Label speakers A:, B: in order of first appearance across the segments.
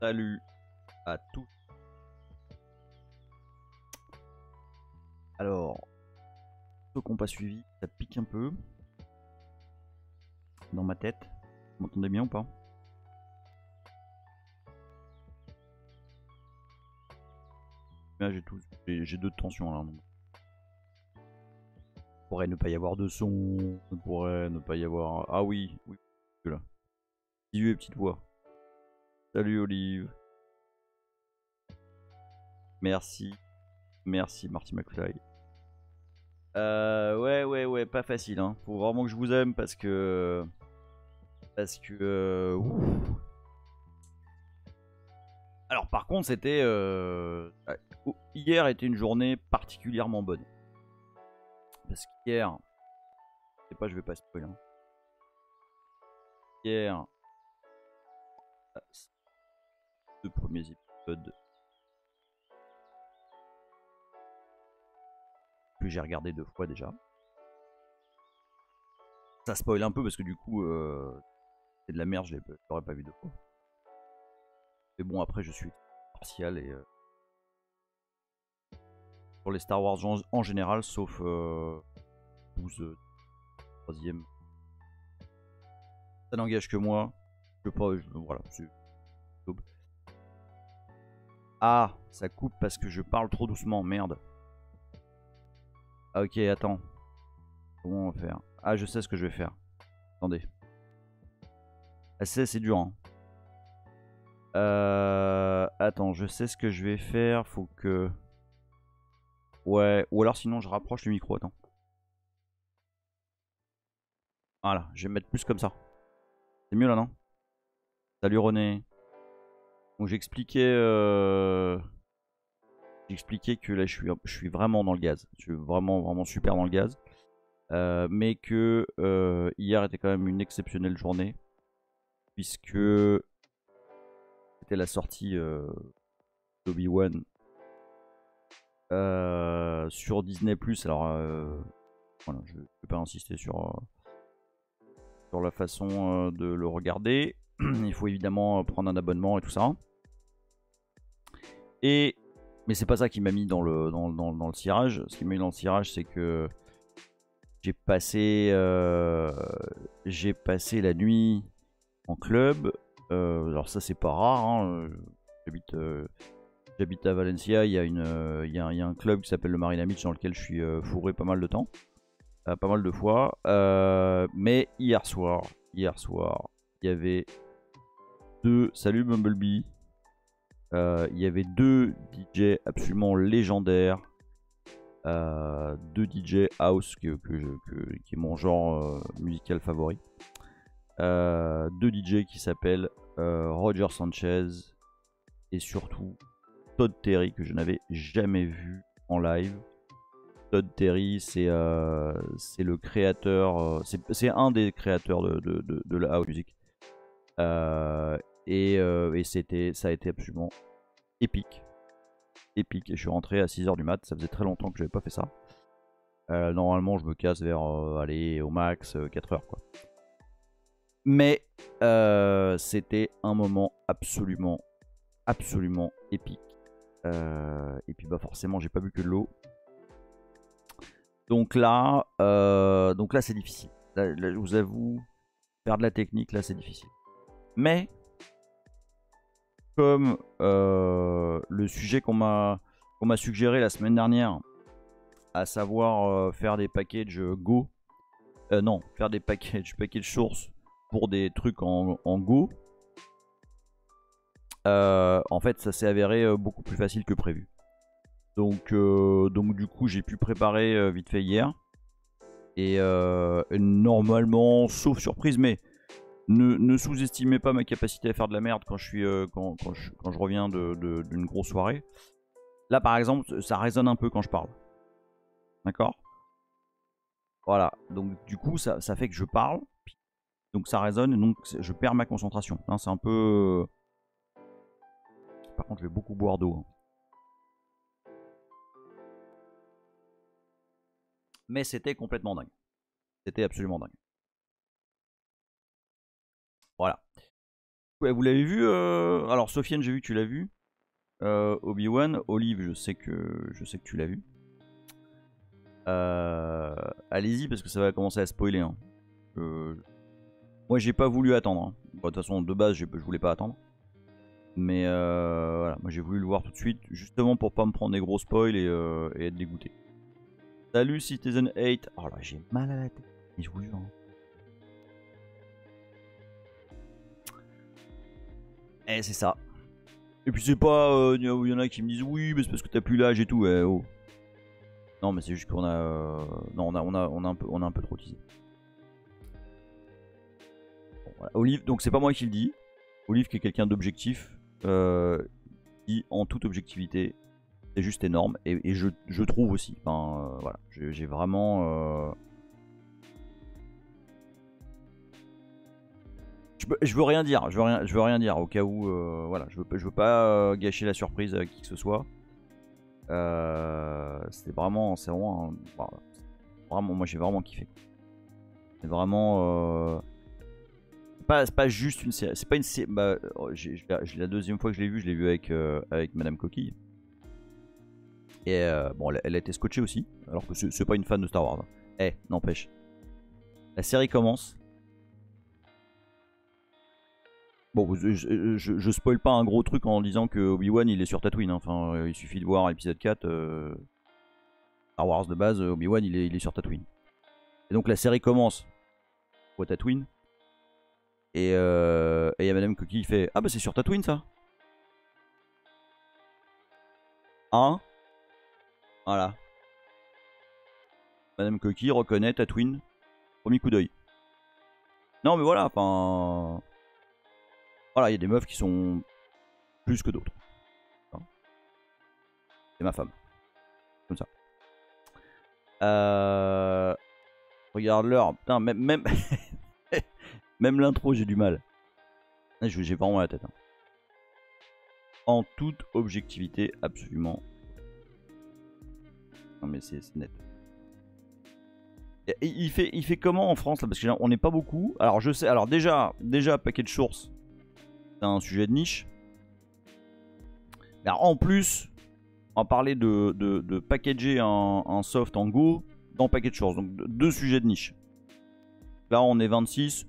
A: Salut à tous. Alors, ceux qui n'ont pas suivi, ça pique un peu dans ma tête. Vous m'entendez bien ou pas? Là, j'ai deux tensions là. Donc. Il pourrait ne pas y avoir de son. Il pourrait ne pas y avoir. Ah oui, oui, là. Petit vieux et petite voix. Salut Olive. Merci. Merci Marty McFly. Ouais, pas facile. Hein. Faut vraiment que je vous aime parce que. Parce que. Ouf. Alors par contre, c'était hier était une journée particulièrement bonne parce qu'hier, je sais pas, je vais pas spoiler. Hein. Hier, deux premiers épisodes que j'ai regardé deux fois déjà. Ça spoil un peu parce que du coup, c'est de la merde, je l'aurais pas vu deux fois. Mais bon, après, je suis partial et sur les Star Wars en général, sauf 12 troisième. Ça n'engage que moi. Voilà. Ah, ça coupe parce que je parle trop doucement, merde. Ah, ok, attends. Comment on va faire? Ah, je sais ce que je vais faire. Attendez. Ah, c'est dur. Hein. Attends, je sais ce que je vais faire. Faut que. Ouais, ou alors sinon je rapproche le micro. Attends. Voilà, je vais me mettre plus comme ça. C'est mieux là, non? Salut René. Donc j'expliquais que là je suis vraiment dans le gaz. Je suis vraiment super dans le gaz. Mais que hier était quand même une exceptionnelle journée. Puisque c'était la sortie d'Obi-Wan sur Disney+. Alors voilà, je ne vais pas insister sur la façon de le regarder. Il faut évidemment prendre un abonnement et tout ça. Mais c'est pas ça qui m'a mis dans le cirage. Ce qui m'a mis dans le cirage, c'est que j'ai passé la nuit en club. Alors ça c'est pas rare. Hein. J'habite à Valencia. Il y a un club qui s'appelle le Marina Beach dans lequel je suis fourré pas mal de temps. Pas mal de fois. Mais hier soir, il y avait deux. Salut Bumblebee. Il y avait deux DJ absolument légendaires. Deux DJ house qui est mon genre musical favori. Deux DJ qui s'appellent Roger Sanchez et surtout Todd Terry que je n'avais jamais vu en live. Todd Terry, c'est le créateur, c'est un des créateurs de la house music. Et ça a été absolument épique. Épique. Et je suis rentré à 6h du mat. Ça faisait très longtemps que je n'avais pas fait ça. Normalement, je me casse vers allez, au max 4h. Quoi. Mais c'était un moment absolument épique. Et puis bah forcément, j'ai pas bu que de l'eau. Donc là c'est difficile. Là, je vous avoue, faire de la technique, là, c'est difficile. Mais comme le sujet qu'on m'a suggéré la semaine dernière, à savoir faire des packages Go, non, faire des package source pour des trucs en Go, en fait, ça s'est avéré beaucoup plus facile que prévu. Donc du coup, j'ai pu préparer vite fait hier. Et normalement, sauf surprise, mais ne sous-estimez pas ma capacité à faire de la merde quand je reviens d'une grosse soirée. Là, par exemple, ça résonne un peu quand je parle. D'accord? Voilà. Donc, du coup, ça fait que je parle. Donc, ça résonne. Et donc, je perds ma concentration. Hein, c'est un peu. Par contre, je vais beaucoup boire d'eau. Hein. Mais c'était complètement dingue. C'était absolument dingue. Voilà. Ouais, vous l'avez vu alors Sofiane, j'ai vu que tu l'as vu. Obi-Wan, Olive, je sais que tu l'as vu. Allez-y parce que ça va commencer à spoiler. Hein. Moi j'ai pas voulu attendre. Hein. Bon, de toute façon de base je voulais pas attendre. Mais voilà, moi j'ai voulu le voir tout de suite justement pour pas me prendre des gros spoils et être dégoûté. Salut Citizen 8. Oh là j'ai mal à la tête. Mais je vous jure. Hein. Eh c'est ça. Et puis c'est pas, il y en a qui me disent oui mais c'est parce que t'as plus l'âge et tout. Oh. Non mais c'est juste qu'on a, non on a un peu trop teasé. Bon, voilà. Olive, donc c'est pas moi qui le dis. Olive qui est quelqu'un d'objectif, dit en toute objectivité, c'est juste énorme et je trouve aussi. Enfin voilà, j'ai vraiment. Je veux rien dire, je veux rien dire au cas où, voilà, je veux pas gâcher la surprise à qui que ce soit. C'est vraiment, vraiment, moi j'ai vraiment kiffé. C'est vraiment, c'est pas juste une série, c'est pas une série. Bah, la deuxième fois que je l'ai vu avec Madame Coquille. Et bon, elle a été scotchée aussi, alors que c'est pas une fan de Star Wars. Eh, n'empêche. La série commence. Bon, je spoil pas un gros truc en disant que Obi-Wan il est sur Tatooine. Hein. Enfin, il suffit de voir l'épisode 4. Star Wars de base, Obi-Wan il est sur Tatooine. Et donc la série commence au Tatooine. Et y a Madame Coquille qui fait ah bah c'est sur Tatooine ça. Hein. Voilà. Madame Coquille reconnaît Tatooine. Premier coup d'œil. Non mais voilà, enfin. Voilà, il y a des meufs qui sont plus que d'autres. C'est ma femme. Comme ça. Regarde l'heure. Putain, même même l'intro, j'ai du mal. J'ai vraiment la tête. Hein. En toute objectivité, absolument. Non mais c'est net. Et il fait comment en France là? Parce qu'on n'est pas beaucoup. Alors je sais. Alors déjà Package Source, c'est un sujet de niche. Alors, en plus, on va parler de packager un soft en Go dans Package Source. Donc deux sujets de niche. Là on est 26.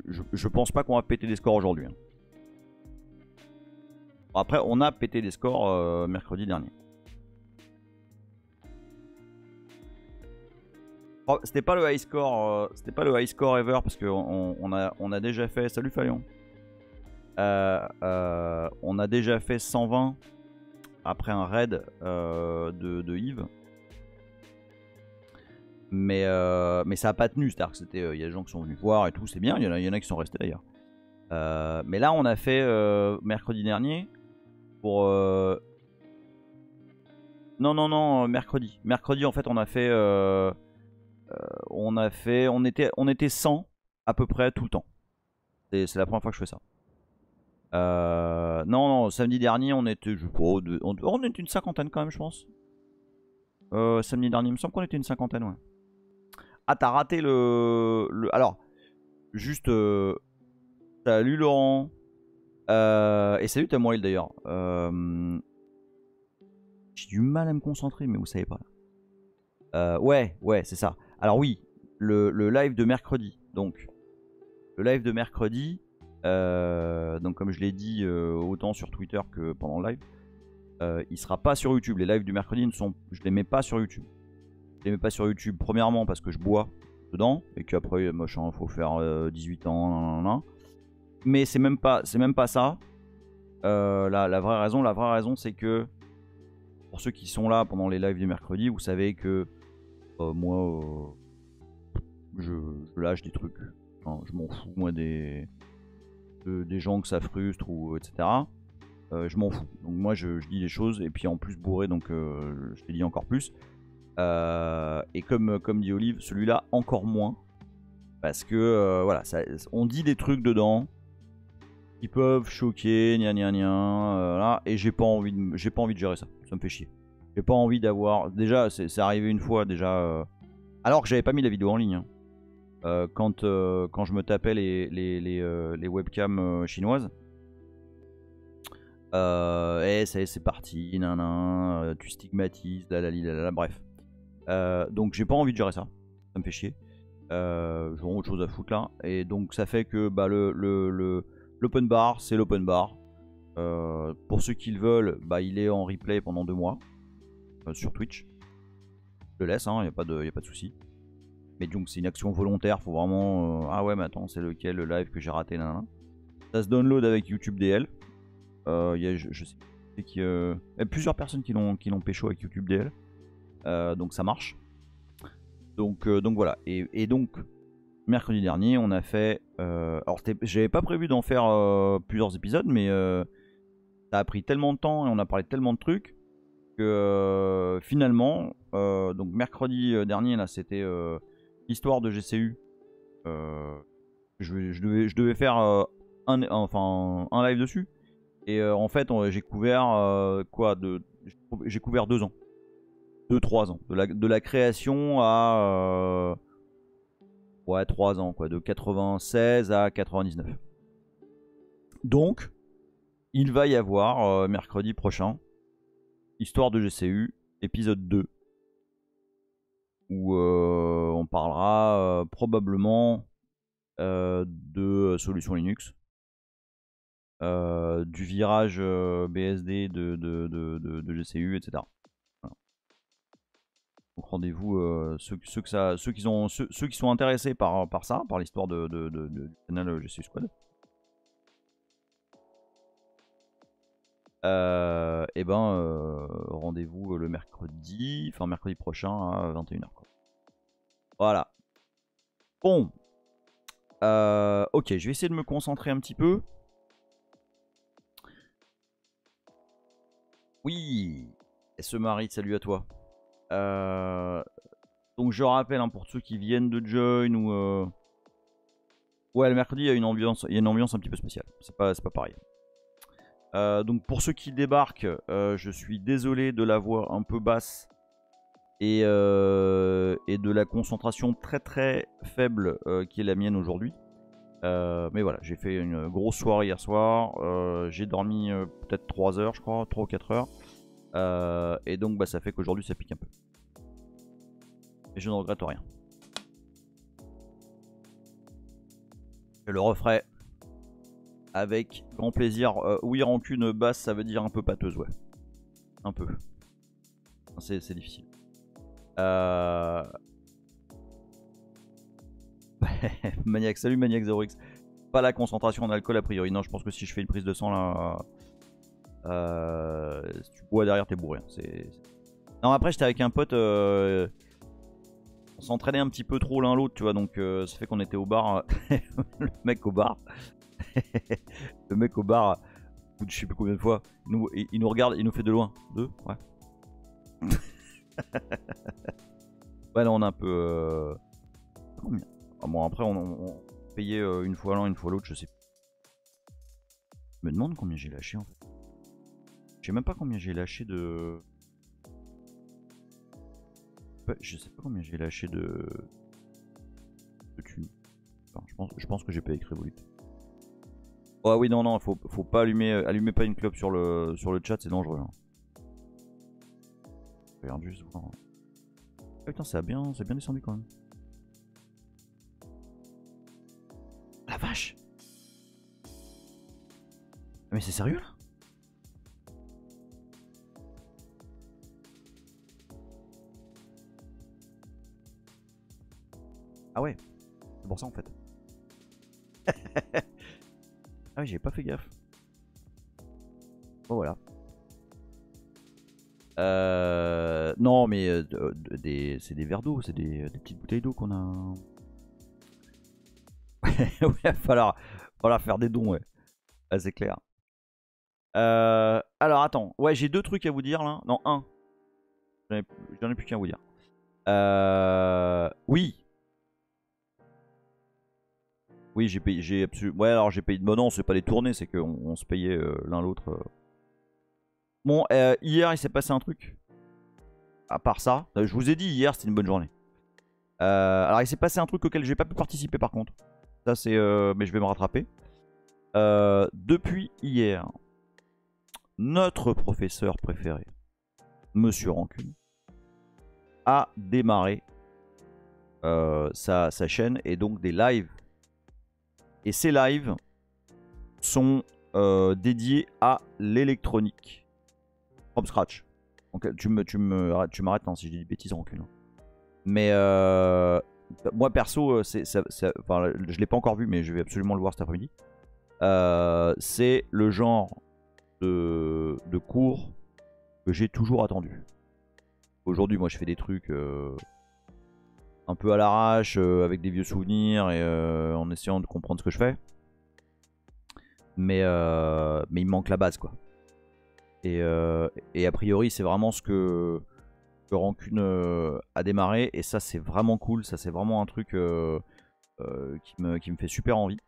A: Je pense pas qu'on va péter des scores aujourd'hui. Hein. Après on a pété des scores mercredi dernier. Oh, c'était pas le high score, ever parce qu'on a déjà fait. Salut Fayon. On a déjà fait 120 après un raid de Yves. Mais ça a pas tenu, c'est-à-dire que c'était, il y a des gens qui sont venus voir et tout, c'est bien, il y en a qui sont restés d'ailleurs. Mais là on a fait mercredi dernier pour non mercredi. Mercredi en fait on était 100 à peu près tout le temps. C'est la première fois que je fais ça. Non, samedi dernier on était, on était une cinquantaine quand même je pense. Samedi dernier il me semble qu'on était une cinquantaine, ouais. Ah t'as raté alors juste salut Laurent et salut Tamoil d'ailleurs. J'ai du mal à me concentrer mais vous savez pas là. Ouais c'est ça. Alors oui le live de mercredi. Donc le live de mercredi donc comme je l'ai dit autant sur Twitter que pendant le live, il sera pas sur YouTube. Les lives du mercredi je les mets pas sur YouTube. Je les mets pas sur YouTube premièrement parce que je bois dedans et qu'après machin faut faire 18 ans nan. Mais c'est même pas ça. La vraie raison c'est que pour ceux qui sont là pendant les lives du mercredi, vous savez que moi je lâche des trucs. Enfin, je m'en fous moi des gens que ça frustre ou etc. Je m'en fous. Donc moi je dis les choses et puis en plus bourré donc je les dis encore plus. Et comme dit Olive, celui-là encore moins. Parce que voilà, on dit des trucs dedans qui peuvent choquer, là, et j'ai pas envie de gérer ça. Ça me fait chier. J'ai pas envie d'avoir. Déjà, c'est arrivé une fois déjà. Alors que j'avais pas mis la vidéo en ligne. Hein. quand je me tapais les webcams chinoises. Et ça y est, c'est parti, tu stigmatises, bref. Donc j'ai pas envie de gérer ça, ça me fait chier. J'aurai autre chose à foutre là. Et donc ça fait que bah, l'open bar, c'est l'open bar. Pour ceux qui le veulent, bah, il est en replay pendant 2 mois sur Twitch. Je le laisse, hein, y a pas de souci. Mais donc c'est une action volontaire, faut vraiment... ah ouais, mais attends, c'est lequel le live que j'ai raté là. Ça se download avec YouTube DL. Je sais qu'il y a plusieurs personnes qui l'ont pécho avec YouTube DL. Donc ça marche. Donc voilà. Et donc, mercredi dernier, on a fait... alors j'avais pas prévu d'en faire plusieurs épisodes, mais ça a pris tellement de temps et on a parlé de tellement de trucs que finalement, donc mercredi dernier, là, c'était histoire de GCU. Je devais faire un live dessus. Et en fait, j'ai couvert j'ai couvert 2 ans. 2-3 ans. De la création à... ouais, 3 ans, quoi. De 96 à 99. Donc, il va y avoir mercredi prochain, Histoire de GCU, épisode 2. Où on parlera probablement de solutions Linux. Du virage BSD de GCU, etc. Voilà. Donc rendez-vous ceux qui sont intéressés par ça, par l'histoire du canal GCU Squad. Et ben rendez-vous le mercredi prochain à 21h. Voilà. Bon. Ok, je vais essayer de me concentrer un petit peu. Oui, ce Marie, salut à toi. Donc je rappelle, hein, pour ceux qui viennent de join ou... Ouais, le mercredi, il y a une ambiance un petit peu spéciale. C'est pas pareil. Donc pour ceux qui débarquent, je suis désolé de la voix un peu basse et de la concentration très très faible qui est la mienne aujourd'hui. Mais voilà, j'ai fait une grosse soirée hier soir. J'ai dormi peut-être 3 heures, je crois, 3 ou 4 heures. Et donc bah, ça fait qu'aujourd'hui ça pique un peu. Et je ne regrette rien. Je le referai avec grand plaisir. Oui, rancune basse, ça veut dire un peu pâteuse, ouais. Un peu. C'est difficile. Maniac, salut Maniac 0x. Pas la concentration en alcool a priori. Non, je pense que si je fais une prise de sang là, si tu bois derrière, t'es bourré. Non, après j'étais avec un pote. On s'entraînait un petit peu trop l'un l'autre, tu vois. Donc ça fait qu'on était au bar. Le mec au bar. Le mec au bar, je sais plus combien de fois, il nous regarde, il nous fait de loin. 2, ouais. Ouais, là on a un peu. Combien? Ah, bon, après on payait une fois l'un, une fois l'autre, je sais plus. Je me demande combien j'ai lâché en fait. Je sais même pas combien j'ai lâché de. Je sais pas combien j'ai lâché de thunes. Enfin, je pense que j'ai pas écrit Revolut. Oh oui, non, faut pas allumez pas une clope sur le chat, c'est dangereux. Hein. Regarde juste voir. Ah, putain, c'est bien descendu quand même. La vache! Mais c'est sérieux là? Ah ouais, c'est pour ça en fait. Ah oui, j'ai pas fait gaffe. Bon voilà. Non mais c'est des verres d'eau, c'est des petites bouteilles d'eau qu'on a. Ouais, va falloir faire des dons, ouais. Ah, c'est clair. Alors attends, ouais, j'ai 2 trucs à vous dire là. Non, un. J'en ai plus qu'un à vous dire. Oui. Oui, j'ai payé, ouais, alors j'ai payé de bon an, c'est pas les tournées, c'est qu'on se payait l'un l'autre. Bon, hier il s'est passé un truc. À part ça, je vous ai dit hier c'était une bonne journée. Alors il s'est passé un truc auquel j'ai pas pu participer par contre. Ça c'est, mais je vais me rattraper. Depuis hier, notre professeur préféré, Monsieur Rancune, a démarré sa chaîne et donc des lives. Et ces lives sont dédiés à l'électronique. From scratch. Donc, tu m'arrêtes si je dis des bêtises, Rancune. Mais moi perso, enfin, je l'ai pas encore vu, mais je vais absolument le voir cet après-midi. C'est le genre de cours que j'ai toujours attendu. Aujourd'hui, moi, je fais des trucs un peu à l'arrache, avec des vieux souvenirs et en essayant de comprendre ce que je fais. Mais il me manque la base, quoi. Et a priori, c'est vraiment ce que Rancune a démarré. Et ça, c'est vraiment cool. Ça, c'est vraiment un truc qui me fait super envie.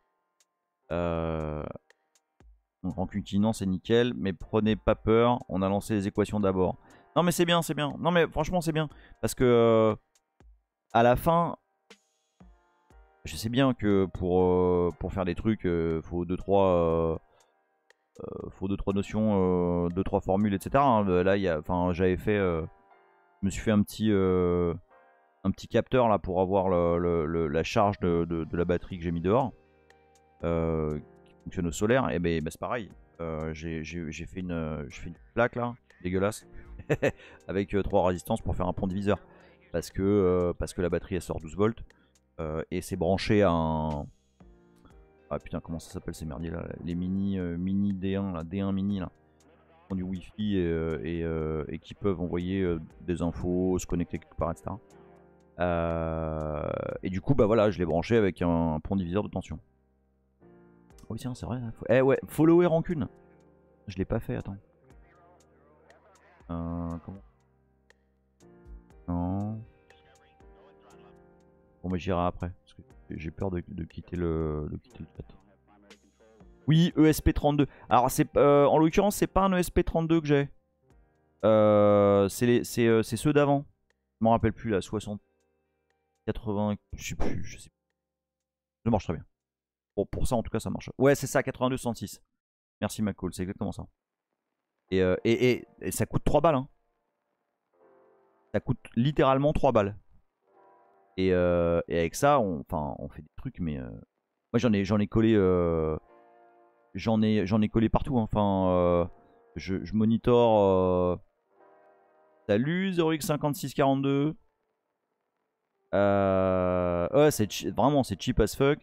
A: Donc Rancune qui non, c'est nickel. Mais prenez pas peur. On a lancé les équations d'abord. Non, mais c'est bien, c'est bien. Non, mais franchement, c'est bien. Parce que à la fin, je sais bien que pour faire des trucs, faut 2-3 notions, 2-3 formules, etc. Hein. Là, j'avais fait, je me suis fait un petit capteur là pour avoir la charge de la batterie que j'ai mis dehors, qui fonctionne au solaire. Et ben c'est pareil. J'ai fait une plaque là, dégueulasse, avec 3 résistances pour faire un pont diviseur. Parce que la batterie elle sort 12 volts et c'est branché à un... Ah putain, comment ça s'appelle ces merdiers là, les mini D1 là, D1 mini là, qui ont du wifi et qui peuvent envoyer des infos, se connecter quelque part, etc. Et du coup bah voilà, je l'ai branché avec un pont diviseur de tension. Oh tiens, c'est vrai. Eh ouais, follower Rancune. Je l'ai pas fait, attends. Comment? Non. Bon mais j'irai après, parce que j'ai peur de quitter le chat. Oui, ESP32. Alors en l'occurrence c'est pas un ESP32 que j'ai. C'est ceux d'avant. Je m'en rappelle plus là, 60, 80, je sais plus. Ça marche très bien. Bon, pour ça en tout cas ça marche. Ouais, c'est ça, 82 106. Merci McCall, c'est exactement ça. Et ça coûte 3 balles. Hein. Ça coûte littéralement 3 balles. Et avec ça, on fait des trucs, mais moi j'en ai collé, j'en ai collé partout. Hein. Enfin, je monitore. Salut 0x5642. Ouais, vraiment c'est cheap as fuck.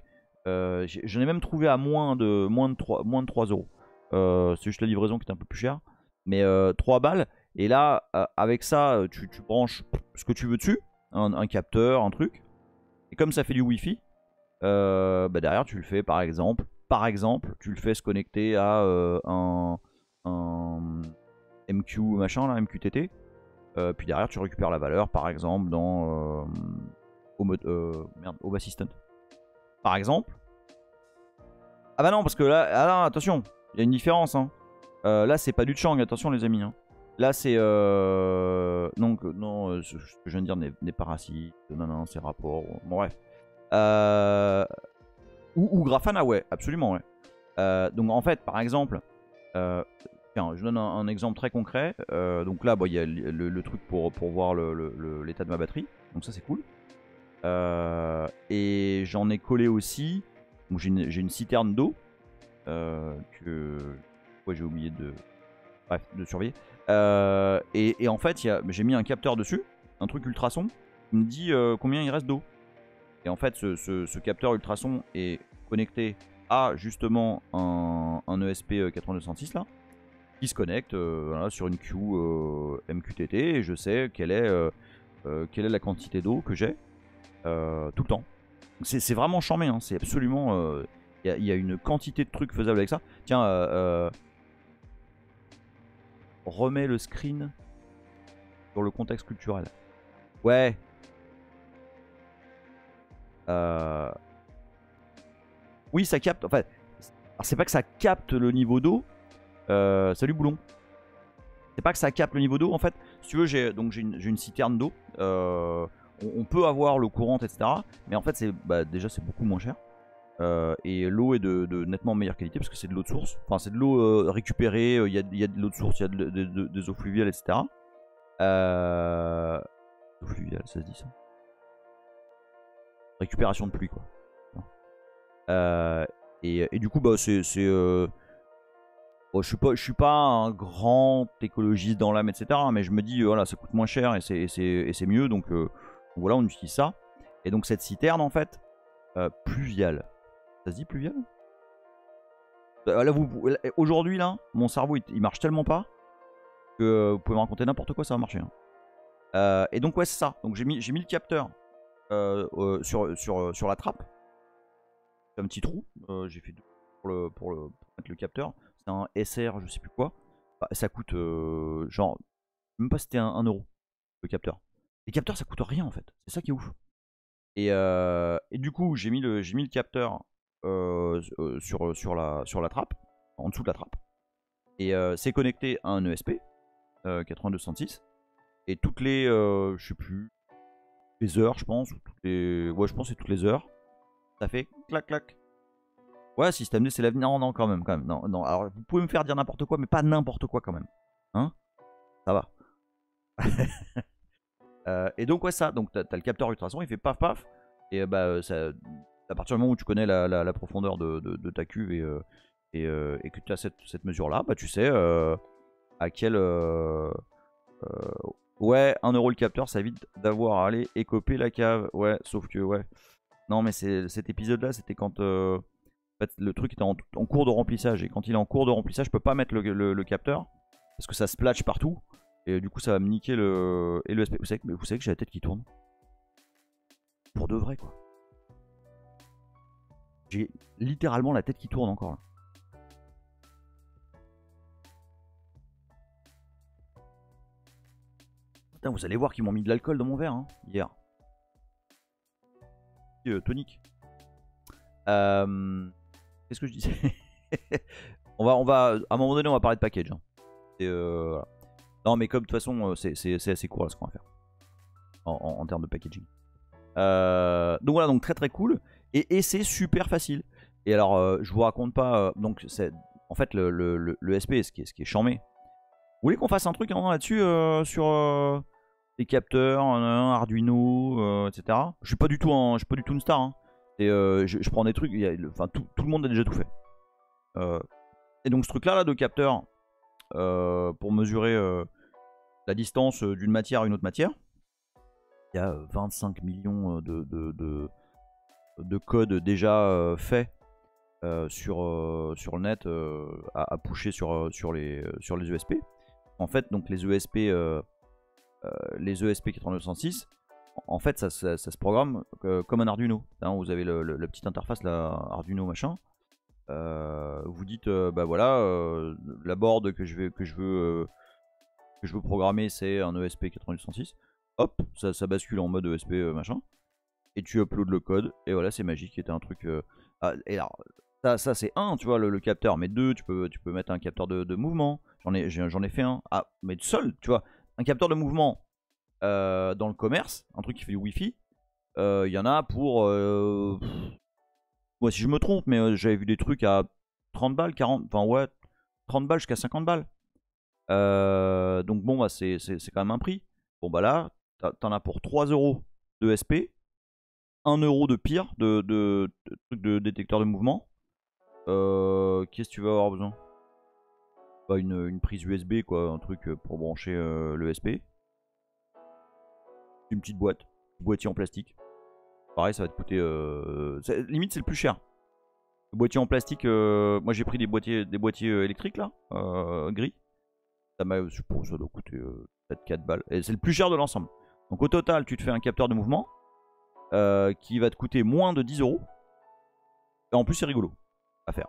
A: J'en ai même trouvé à moins de 3 euros. C'est juste la livraison qui est un peu plus chère. Mais 3 balles. Et là, avec ça, tu branches ce que tu veux dessus. Un capteur, un truc. Et comme ça fait du wifi, bah derrière tu le fais par exemple, tu le fais se connecter à un MQ machin là, MQTT. Puis derrière tu récupères la valeur par exemple dans Home Assistant. Par exemple. Ah bah non, parce que là attention, il y a une différence. Hein. Là c'est pas du Chang, attention les amis. Hein. Là c'est... donc non, ce que je viens de dire n'est pas raciste. Non, c'est rapport. Bon bref. Ou Grafana, ouais, absolument, ouais. Donc en fait, par exemple... tiens, je donne un exemple très concret. Donc là, il y a le truc pour voir l'état de ma batterie. Donc ça c'est cool. Et j'en ai collé aussi. Donc j'ai une citerne d'eau. Que... Ouais, j'ai oublié de... Bref, de surveiller. Et en fait, j'ai mis un capteur dessus, un truc ultrason, qui me dit combien il reste d'eau. Et en fait, ce capteur ultrason est connecté à justement un ESP 8206 là, qui se connecte voilà, sur une queue MQTT et je sais quelle est la quantité d'eau que j'ai tout le temps. C'est vraiment charmé, hein, c'est absolument... Il y a une quantité de trucs faisables avec ça. Tiens, remets le screen sur le contexte culturel. Ouais. Oui, ça capte. Enfin, c'est pas que ça capte le niveau d'eau. Salut Boulon. C'est pas que ça capte le niveau d'eau. En fait, si tu veux, j'ai une citerne d'eau. on peut avoir l'eau courante, etc. Mais en fait, déjà, c'est beaucoup moins cher. Et l'eau est de nettement meilleure qualité parce que c'est de l'eau de source. Enfin, c'est de l'eau récupérée. Il y a de l'eau de source, il y a des eaux fluviales, etc. Eau fluviale, ça se dit ça. Récupération de pluie, quoi. Et du coup, bah, bon, je suis pas un grand écologiste dans l'âme, etc. Mais je me dis, voilà, ça coûte moins cher et c'est mieux. Donc voilà, on utilise ça. Et donc cette citerne, en fait, pluviale. Ça se dit pluviale? Là, aujourd'hui, là, mon cerveau, il marche tellement pas que vous pouvez me raconter n'importe quoi, ça va marcher. Hein. Et donc, ouais, c'est ça. Donc j'ai mis le capteur sur la trappe. Un petit trou. J'ai fait pour mettre le capteur. C'est un SR, je sais plus quoi. Bah, ça coûte genre, même pas si c'était 1 euro le capteur. Les capteurs, ça coûte rien en fait. C'est ça qui est ouf. Et du coup, j'ai mis le capteur sur la trappe, en dessous de la trappe. Et c'est connecté à un ESP 8206. Et toutes les, je sais plus, les heures, je pense. Ouais, je pense que c'est toutes les heures. Ça fait clac clac. Ouais, système D, c'est l'avenir. Non, non, quand même. Non, non. Alors, vous pouvez me faire dire n'importe quoi, mais pas n'importe quoi quand même. Hein? Ça va. Et donc, ouais, ça. Donc, t'as le capteur ultrason, il fait paf paf. Et bah, à partir du moment où tu connais la profondeur de ta cuve et que tu as cette mesure-là, bah, tu sais à quel. Ouais, 1 euro le capteur, ça évite d'avoir à aller écoper la cave. Ouais, sauf que, ouais. Non, mais cet épisode-là, c'était quand. En fait, le truc était en cours de remplissage. Et quand il est en cours de remplissage, je peux pas mettre le capteur. Parce que ça splatche partout. Et du coup, ça va me niquer le SP. Vous savez que j'ai la tête qui tourne. Pour de vrai, quoi. J'ai littéralement la tête qui tourne encore là. Putain, vous allez voir qu'ils m'ont mis de l'alcool dans mon verre hein, hier. Tonique. Qu'est-ce que je disais? on va, à un moment donné, on va parler de package. Hein. Voilà. Non, mais comme de toute façon, c'est assez court là ce qu'on va faire en termes de packaging. Donc voilà, donc très très cool. Et c'est super facile. Et alors, je vous raconte pas. Donc, en fait, le SP, ce qui est charmé. Vous voulez qu'on fasse un truc là-dessus sur les capteurs, Arduino, etc. Je suis pas du tout une star. Hein. Je prends des trucs. Enfin, tout le monde a déjà tout fait. Et donc, ce truc-là de capteur pour mesurer la distance d'une matière à une autre matière. Il y a 25 millions de codes déjà faits sur le net à pusher sur les ESP. En fait, donc les ESP 8906, en fait, ça se programme comme un Arduino. Hein, vous avez la petite interface là, Arduino machin. Vous dites bah voilà, la board que je veux programmer, c'est un ESP 8906. Hop, ça bascule en mode ESP machin. Et tu uploads le code. Et voilà, c'est magique. C'était un truc. Et alors, ça c'est un, tu vois, le capteur. Mais deux, tu peux mettre un capteur de mouvement. J'en ai fait un. Ah, mais seul, tu vois. Un capteur de mouvement dans le commerce. Un truc qui fait du Wi-Fi. Il y en a pour. Moi, si je me trompe, mais j'avais vu des trucs à 30 balles, 40. Enfin, ouais, 30 balles jusqu'à 50 balles. Donc, bon, bah, c'est quand même un prix. Bon, bah là, t'en as pour 3 euros de SP. 1 euro de pire de détecteur de mouvement. Qu'est-ce que tu vas avoir besoin? Bah une prise USB quoi, un truc pour brancher l'ESP. Une petite boîte, boîtier en plastique. Pareil, ça va te coûter. Limite, c'est le plus cher. Le boîtier en plastique, moi j'ai pris des boîtiers électriques là, gris. Ça doit coûter peut-être 4 balles. Et c'est le plus cher de l'ensemble. Donc au total, tu te fais un capteur de mouvement. Qui va te coûter moins de 10 euros. Et en plus, c'est rigolo à faire.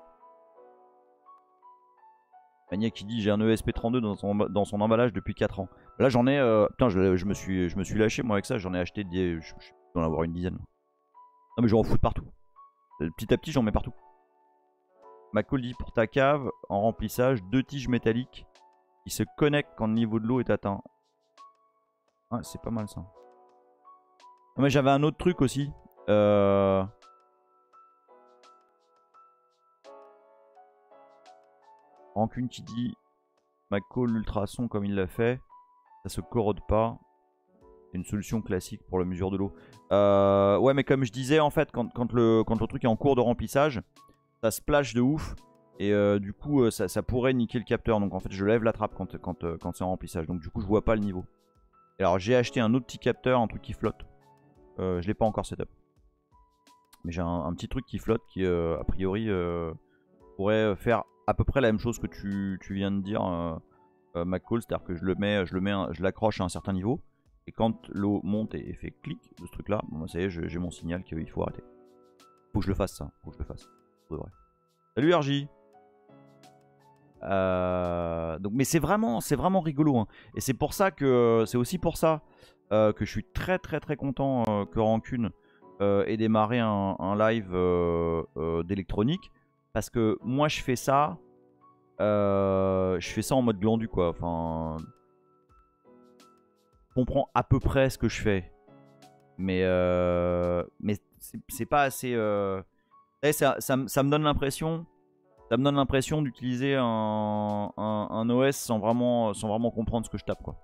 A: Mania qui dit j'ai un ESP32 dans son emballage depuis 4 ans. Là, j'en ai. Putain, je me suis lâché moi avec ça. J'en ai acheté je dois en avoir une dizaine. Non, mais je vais en foutre partout. Petit à petit, j'en mets partout. Macol dit pour ta cave, en remplissage, 2 tiges métalliques qui se connectent quand le niveau de l'eau est atteint. Ouais, c'est pas mal ça. Mais j'avais un autre truc aussi. Rancune qui dit McCall l'ultrason comme il l'a fait, ça se corrode pas. C'est une solution classique pour la mesure de l'eau. Ouais, mais comme je disais, en fait, quand le truc est en cours de remplissage, ça splash de ouf. Et du coup, ça pourrait niquer le capteur. Donc en fait, je lève la trappe quand c'est en remplissage. Donc du coup, je vois pas le niveau. Alors j'ai acheté un autre petit capteur, un truc qui flotte. Je l'ai pas encore setup. Mais j'ai un petit truc qui flotte qui, a priori, pourrait faire à peu près la même chose que tu viens de dire, McCall. C'est-à-dire que je l'accroche à un certain niveau. Et quand l'eau monte et fait clic de ce truc là, bon, ça y est, j'ai mon signal qu'il faut arrêter. Faut que je le fasse ça, faut que je le fasse. C'est vrai. Salut RJ. Donc, mais c'est vraiment rigolo. Hein. Et c'est pour ça que c'est aussi pour ça que je suis très content que Rancune ait démarré un live d'électronique. Parce que moi je fais ça en mode glandu quoi. Enfin, je comprends à peu près ce que je fais. Mais c'est pas assez... ça me donne l'impression... Ça me donne l'impression d'utiliser un OS sans vraiment comprendre ce que je tape, quoi.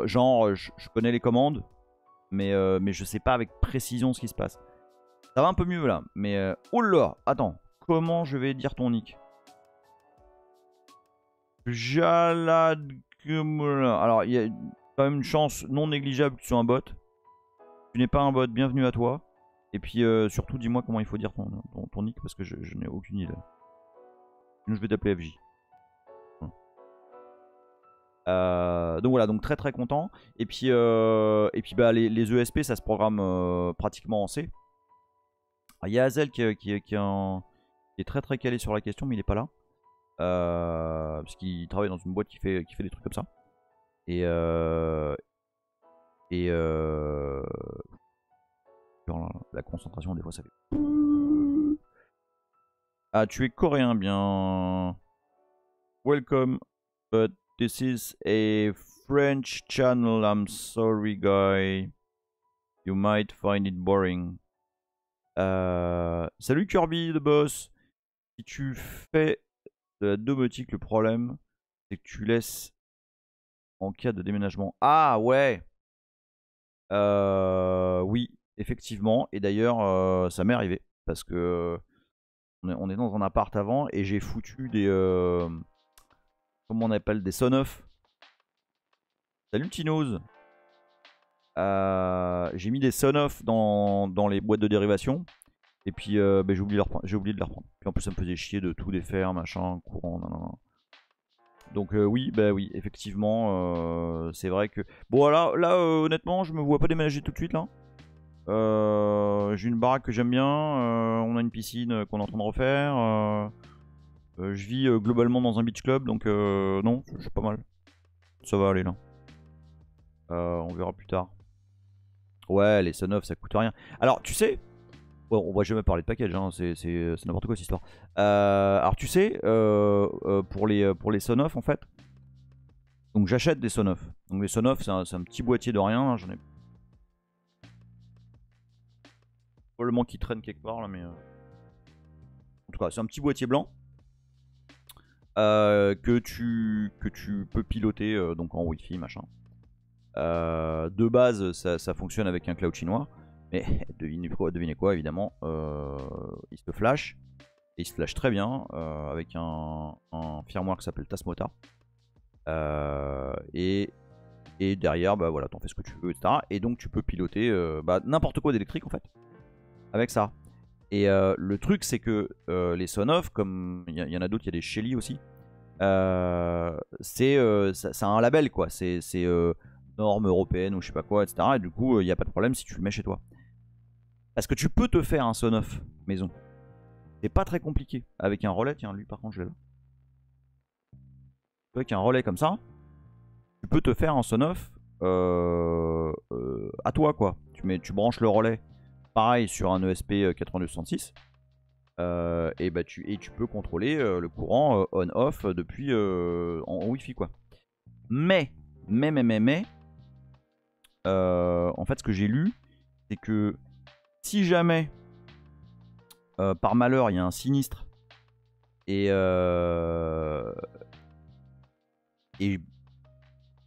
A: Genre, je connais les commandes, mais je sais pas avec précision ce qui se passe. Ça va un peu mieux là, mais... oh là, attends, comment je vais dire ton nick? Jalad... Alors, il y a quand même une chance non négligeable que tu sois un bot. Tu n'es pas un bot, bienvenue à toi. Et puis surtout, dis-moi comment il faut dire ton nick, parce que je n'ai aucune idée. Sinon, je vais t'appeler FJ. Donc voilà, donc très content. Et puis bah, les ESP, ça se programme pratiquement en C. Il y a Azel qui est très calé sur la question, mais il est pas là. Parce qu'il travaille dans une boîte qui fait des trucs comme ça. Genre, la concentration, des fois, ça fait... Ah, tu es coréen, bien. Welcome, but this is a French channel. I'm sorry, guy. You might find it boring. Salut Kirby, the boss. Si tu fais de la domotique, le problème, c'est que tu laisses en cas de déménagement. Ah, ouais. Oui, effectivement. Et d'ailleurs, ça m'est arrivé. Parce que on est dans un appart avant et j'ai foutu des... comment on appelle? Des son-off. Salut Tinoz. J'ai mis des son-off dans les boîtes de dérivation. Et puis bah, j'ai oublié de les reprendre. Puis en plus ça me faisait chier de tout défaire, machin, courant, nan. Donc oui, bah oui, effectivement, c'est vrai que... Bon là honnêtement, je me vois pas déménager tout de suite là. J'ai une baraque que j'aime bien, on a une piscine qu'on est en train de refaire. Je vis globalement dans un beach club, donc non, je suis pas mal. Ça va aller là. On verra plus tard. Ouais, les son-off ça coûte rien. Alors tu sais... Bon, on va jamais parler de package, hein, c'est n'importe quoi cette histoire. Alors tu sais, pour les son-off en fait, donc j'achète des son-off. Donc les son-off c'est un petit boîtier de rien, j'en ai probablement qui traîne quelque part là, mais en tout cas c'est un petit boîtier blanc que tu peux piloter donc en Wi-Fi machin. De base ça fonctionne avec un cloud chinois. Mais devinez quoi, évidemment, il se flash. Et il se flash très bien avec un firmware qui s'appelle Tasmota. Et derrière, bah voilà, t'en fais ce que tu veux, etc. Et donc tu peux piloter bah, n'importe quoi d'électrique en fait, avec ça. Et le truc, c'est que les son-off, comme il y en a d'autres, il y a des Shelly aussi. Ça a un label quoi, c'est norme européenne ou je sais pas quoi, etc. Et du coup, il n'y a pas de problème si tu le mets chez toi. Parce que tu peux te faire un son-off maison. C'est pas très compliqué. Avec un relais, tiens, lui par contre je l'ai là. Avec un relais comme ça, tu peux te faire un son-off à toi quoi. Tu branches le relais, pareil sur un ESP 8266. Et tu peux contrôler le courant on-off depuis en Wi-Fi quoi. Mais, en fait, ce que j'ai lu, c'est que si jamais, par malheur, il y a un sinistre et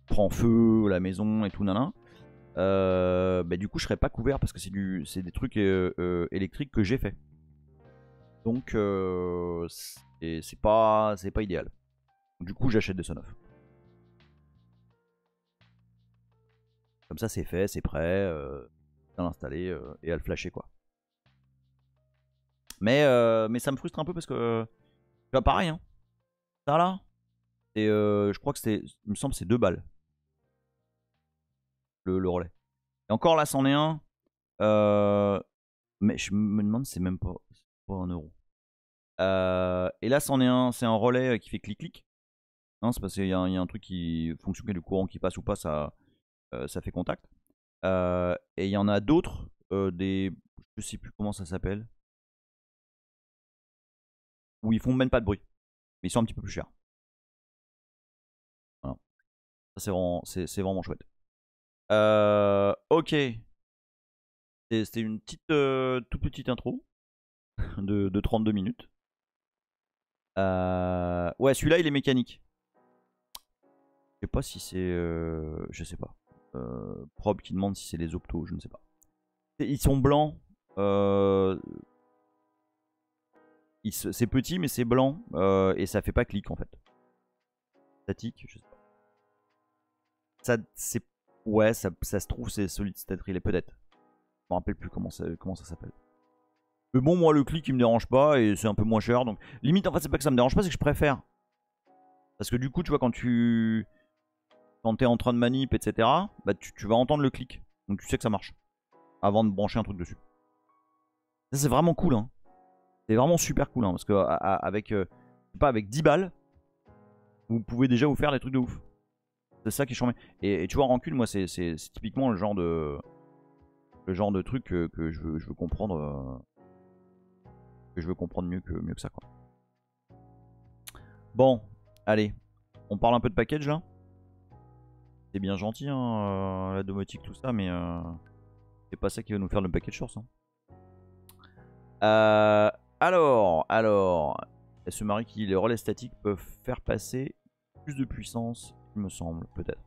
A: prend feu la maison et tout nanan, bah, du coup je serais pas couvert parce que c'est des trucs électriques que j'ai fait. Donc c'est pas idéal. Du coup j'achète des Sonoff. Comme ça c'est fait, c'est prêt, à l'installer et à le flasher quoi. Mais ça me frustre un peu parce que pareil hein. Ça là, je crois que il me semble c'est 2 balles le relais. Et encore là c'en est un. Mais je me demande si c'est même pas 1€. Et là c'en est un, c'est un relais qui fait clic-clic. Hein, c'est parce qu'il y a un truc qui fonctionne, qu'il y a du courant qui passe ou pas, ça fait contact. Et il y en a d'autres, je sais plus comment ça s'appelle, où ils font même pas de bruit, mais ils sont un petit peu plus chers. Voilà. Ça c'est vraiment chouette. Ok. C'était une toute petite intro de 32 minutes. Ouais, celui-là il est mécanique. Je sais pas si c'est... je sais pas. Probe qui demande si c'est les optos, je ne sais pas. Ils sont blancs. C'est petit mais c'est blanc. Et ça fait pas clic en fait. Statique, je sais pas. Ouais, ça se trouve c'est Solid State Relay peut-être. Je me rappelle plus comment ça s'appelle. Mais bon, moi le clic il me dérange pas et c'est un peu moins cher. Donc limite en fait c'est pas que ça me dérange pas, c'est que je préfère. Parce que du coup tu vois quand t'es en train de manip etc. Bah tu vas entendre le clic. Donc tu sais que ça marche. Avant de brancher un truc dessus. Ça c'est vraiment cool hein. C'est vraiment super cool hein, parce que avec, avec 10 balles, vous pouvez déjà vous faire des trucs de ouf. C'est ça qui est charmé. Et tu vois, en Rancune, moi, c'est typiquement le genre de truc que je veux comprendre. Que je veux comprendre mieux que ça, quoi. Bon, allez. On parle un peu de package, là. C'est bien gentil, hein, la domotique, tout ça, mais c'est pas ça qui va nous faire le package source. Hein. Alors, ce mari qui dit les relais statiques peuvent faire passer plus de puissance, il me semble, peut-être.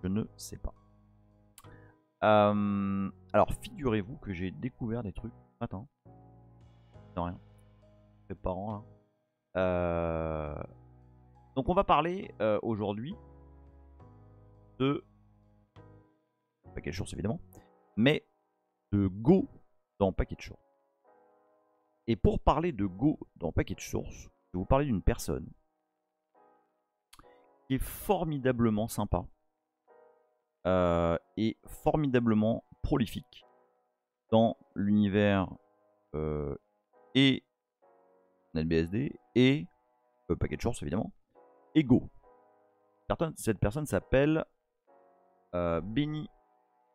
A: Je ne sais pas. Alors, figurez-vous que j'ai découvert des trucs. Attends. Non, rien. Préparant là. Donc, on va parler aujourd'hui de Package Source évidemment, mais de Go dans Package Source. Et pour parler de Go dans Package Source, je vais vous parler d'une personne qui est formidablement sympa et formidablement prolifique dans l'univers et NetBSD et Package Source évidemment et Go. Cette personne s'appelle Benny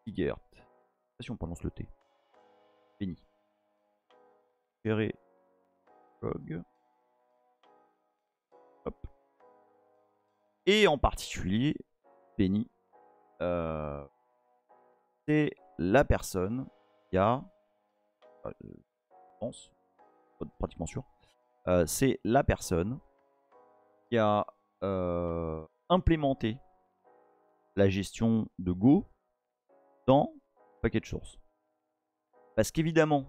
A: Figert. Je sais pas si on prononce le T. Benny. Log. Hop. Et en particulier, Benny, c'est la personne qui a, je pense, pratiquement sûr, c'est la personne qui a implémenté la gestion de Go dans Package Source. Parce qu'évidemment,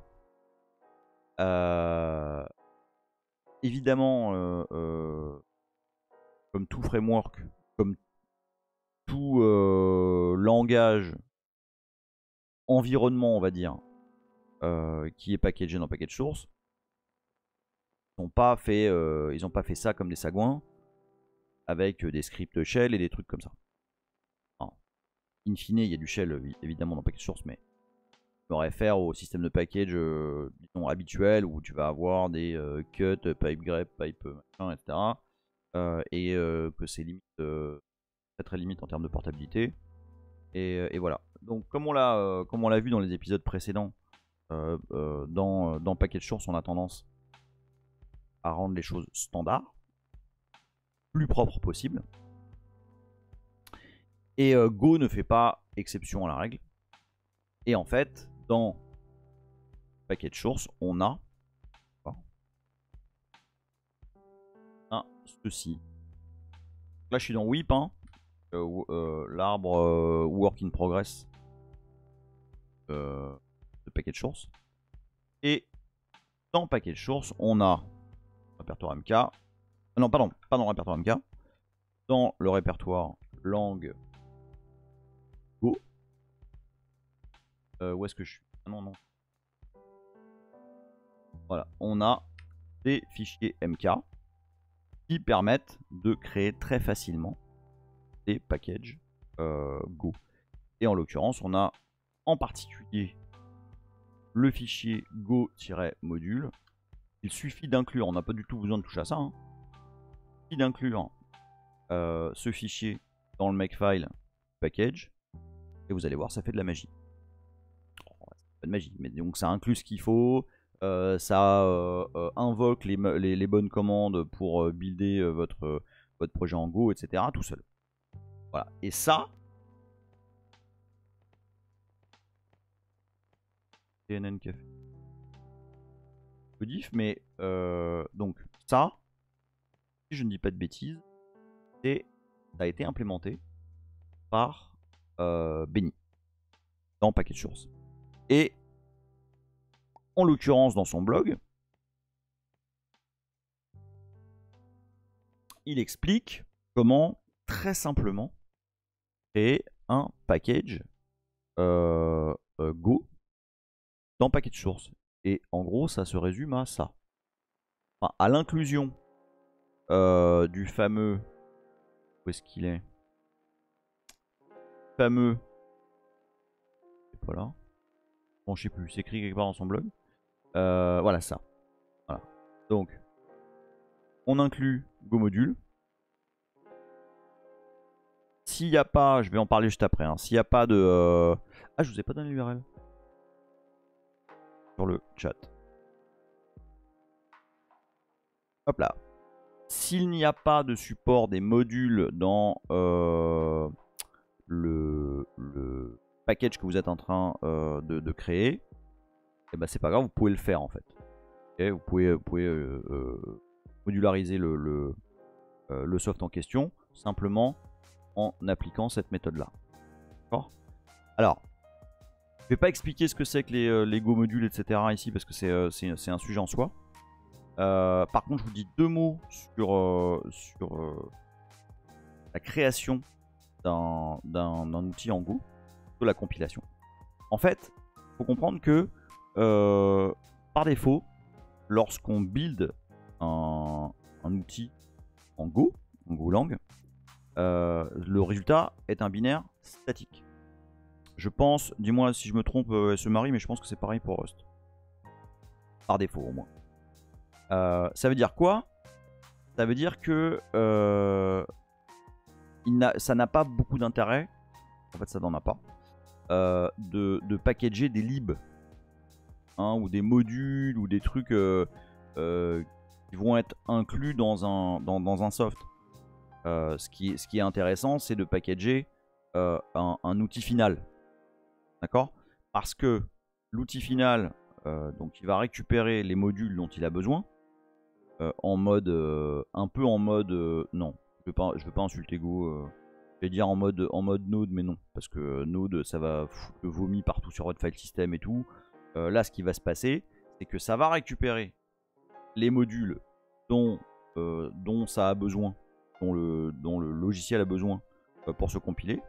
A: comme tout framework, comme tout langage, environnement, on va dire, qui est packagé dans Package Source, ils n'ont pas fait ça comme des sagouins avec des scripts shell et des trucs comme ça. Alors, in fine, il y a du shell évidemment dans Package Source, mais je me réfère au système de package disons, habituel où tu vas avoir des cut, pipe grep, pipe machin, etc. Et que c'est limite, très limite en termes de portabilité. Et voilà. Donc comme on l'a vu dans les épisodes précédents, dans Package Source, on a tendance à rendre les choses standards, plus propres possible. Et Go ne fait pas exception à la règle. Et en fait, dans package source, on a ceci. Là, je suis dans WIP, hein. L'arbre work in progress de package source. Et dans package source, on a répertoire MK. Non, pardon, pas dans le répertoire MK. Dans le répertoire lang Go. Où est-ce que je suis? Ah non, non. Voilà, on a des fichiers MK qui permettent de créer très facilement des packages Go. Et en l'occurrence, on a en particulier le fichier go-module. Il suffit d'inclure, on n'a pas du tout besoin de toucher à ça, hein. Il suffit d'inclure ce fichier dans le makefile package et vous allez voir, ça fait de la magie. Oh, c'est pas de magie, mais donc ça inclut ce qu'il faut. Ça invoque les bonnes commandes pour builder votre projet en Go, etc. tout seul. Voilà. Et ça, TNN Café. Diff, mais donc ça, si je ne dis pas de bêtises, ça a été implémenté par Benny dans package source. Et en l'occurrence, dans son blog, il explique comment très simplement créer un package Go dans package source. Et en gros, ça se résume à ça. Enfin, à l'inclusion du fameux... Où est-ce qu'il est? Fameux... C'est pas là. Bon, je sais plus, c'est écrit quelque part dans son blog. Voilà ça. Voilà. Donc, on inclut GoModule. S'il n'y a pas, je vais en parler juste après, hein, s'il n'y a pas de... Ah, je vous ai pas donné l'URL sur le chat. Hop là. S'il n'y a pas de support des modules dans le package que vous êtes en train de créer, et ben c'est pas grave, vous pouvez le faire en fait. Okay, vous pouvez modulariser le soft en question simplement en appliquant cette méthode là. D'accord? Alors, je vais pas expliquer ce que c'est que les Go modules, etc. ici parce que c'est un sujet en soi. Par contre, je vous dis deux mots sur la création d'un outil en Go, de la compilation. En fait, il faut comprendre que par défaut, lorsqu'on build un outil en Go, en Golang, le résultat est un binaire statique. Je pense, dis-moi si je me trompe, SMarie, mais je pense que c'est pareil pour Rust. Par défaut au moins. Ça veut dire quoi? Ça veut dire que ça n'a pas beaucoup d'intérêt, en fait ça n'en a pas, de packager des libs, hein, ou des modules ou des trucs qui vont être inclus dans un soft. Ce qui est intéressant, c'est de packager un outil final. D'accord? Parce que l'outil final, donc il va récupérer les modules dont il a besoin, en mode un peu en mode non, je veux pas insulter Go, je vais dire en mode Node, mais non, parce que Node ça va foutre le vomi partout sur votre file system et tout. Là ce qui va se passer, c'est que ça va récupérer les modules dont ça a besoin, dont le logiciel a besoin pour se compiler,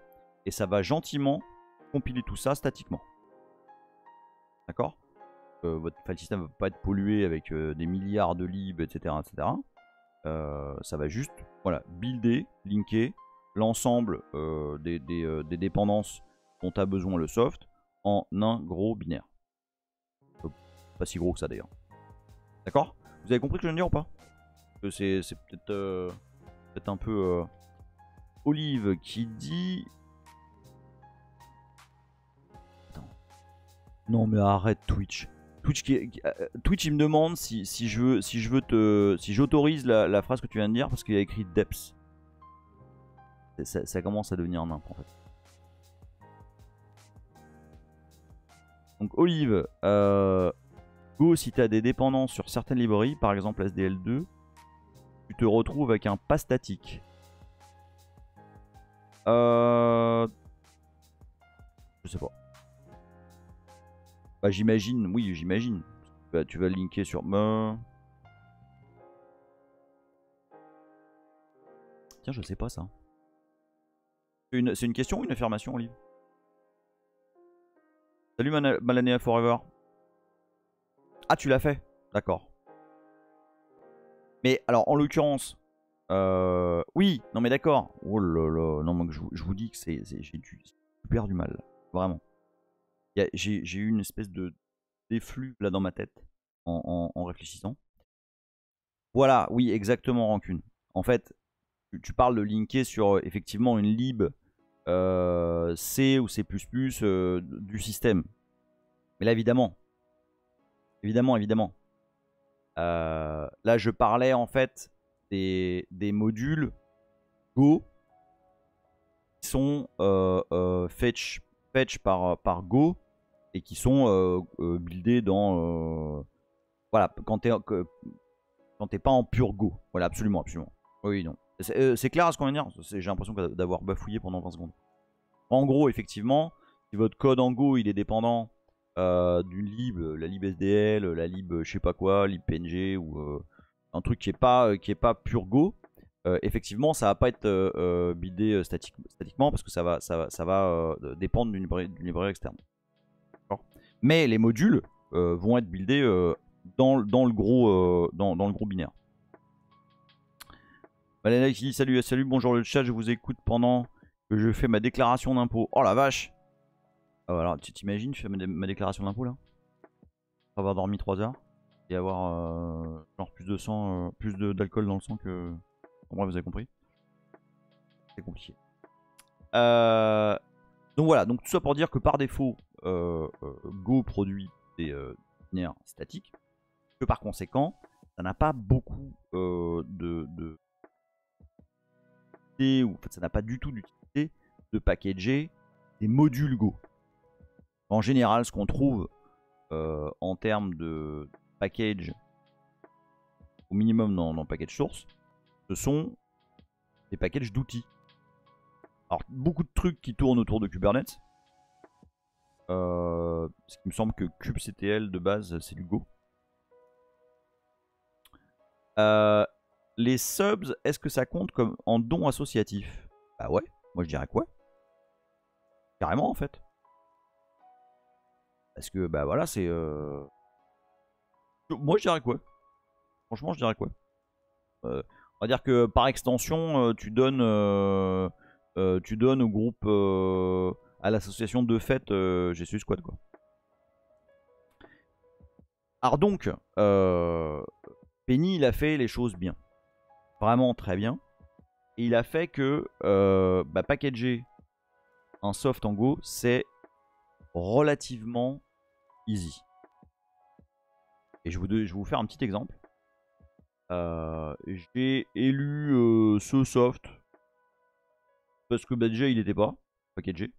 A: et ça va gentiment compiler tout ça statiquement. D'accord? Votre file system ne va pas être pollué avec des milliards de libs, etc. etc. Ça va juste builder, linker l'ensemble des dépendances dont a besoin le soft en un gros binaire. Pas si gros que ça d'ailleurs. D'accord? Vous avez compris ce que je viens de dire ou pas? C'est peut-être un peu Olive qui dit... Attends. Non mais arrête Twitch. Twitch, il me demande si j'autorise la phrase que tu viens de dire parce qu'il y a écrit Deps. Ça commence à devenir nimp en fait. Donc Olive, Go, si tu as des dépendances sur certaines librairies, par exemple SDL2, tu te retrouves avec un pas statique. Je sais pas. Bah j'imagine, oui j'imagine. Bah, tu vas le linker sur... Tiens, je sais pas ça. C'est une question ou une affirmation, Olive? Salut Malanea Forever. Ah, tu l'as fait? D'accord. Mais alors, en l'occurrence... oui, non mais d'accord. Oh là là, non, moi, je vous dis que j'ai super du mal. Vraiment. J'ai eu une espèce de d'effluve là dans ma tête en réfléchissant. Voilà, oui, exactement, Rancune. En fait, tu parles de linker sur effectivement une lib C ou C++ du système. Mais là, évidemment, évidemment. Là, je parlais en fait des modules Go qui sont fetch par Go et qui sont buildés dans... voilà, quand t'es pas en pur Go. Voilà, absolument. Oui, non. C'est clair à ce qu'on vient de dire? J'ai l'impression d'avoir bafouillé pendant 20 secondes. En gros, effectivement, si votre code en Go il est dépendant d'une lib, la lib SDL, la lib je sais pas quoi, lib PNG ou un truc qui est pas pur Go, effectivement ça va pas être buildé statiquement parce que ça va dépendre d'une librairie externe. Mais les modules vont être buildés dans le gros binaire. Valena qui dit salut, bonjour le chat, je vous écoute pendant que je fais ma déclaration d'impôt. Oh la vache! Alors tu t'imagines, je fais ma déclaration d'impôt là, après avoir dormi 3 heures et avoir genre plus de sang, plus d'alcool dans le sang que... En bref, vous avez compris. C'est compliqué. Donc voilà, donc tout ça pour dire que par défaut, Go produit des binaires statiques, que par conséquent, ça n'a pas beaucoup ou en fait, ça n'a pas du tout d'utilité de packager des modules Go. En général, ce qu'on trouve en termes de package, au minimum dans package source, ce sont des packages d'outils. Alors, beaucoup de trucs qui tournent autour de Kubernetes. Ce qui me semble que kubectl de base, c'est du Go. Les subs, est-ce que ça compte comme en don associatif? Bah ouais, moi je dirais quoi? Carrément en fait. Parce que bah voilà, c'est... Moi je dirais quoi? Franchement, je dirais quoi? On va dire que par extension, tu donnes au groupe, à l'association de fête GSU Squad quoi. Alors donc, Penny il a fait les choses bien. Vraiment très bien. Et il a fait que packager un soft en Go, c'est relativement easy. Et je vais vous faire un petit exemple. J'ai élu ce soft parce que déjà il n'était pas packagé.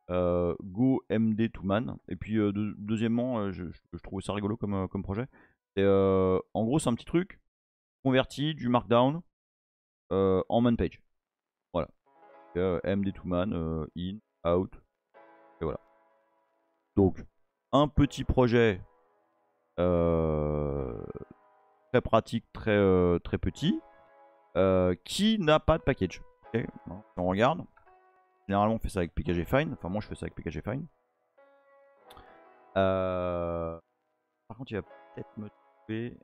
A: Go MD to man. Et puis deuxièmement, je trouvais ça rigolo comme projet. Et, en gros, c'est un petit truc converti du markdown en man page. Voilà. MD to man, in, out. Et voilà. Donc, un petit projet très pratique, très petit, qui n'a pas de package. Okay. Si on regarde, généralement on fait ça avec PKGFine. Enfin, moi je fais ça avec PKGFine. Par contre, il va peut-être me trouver.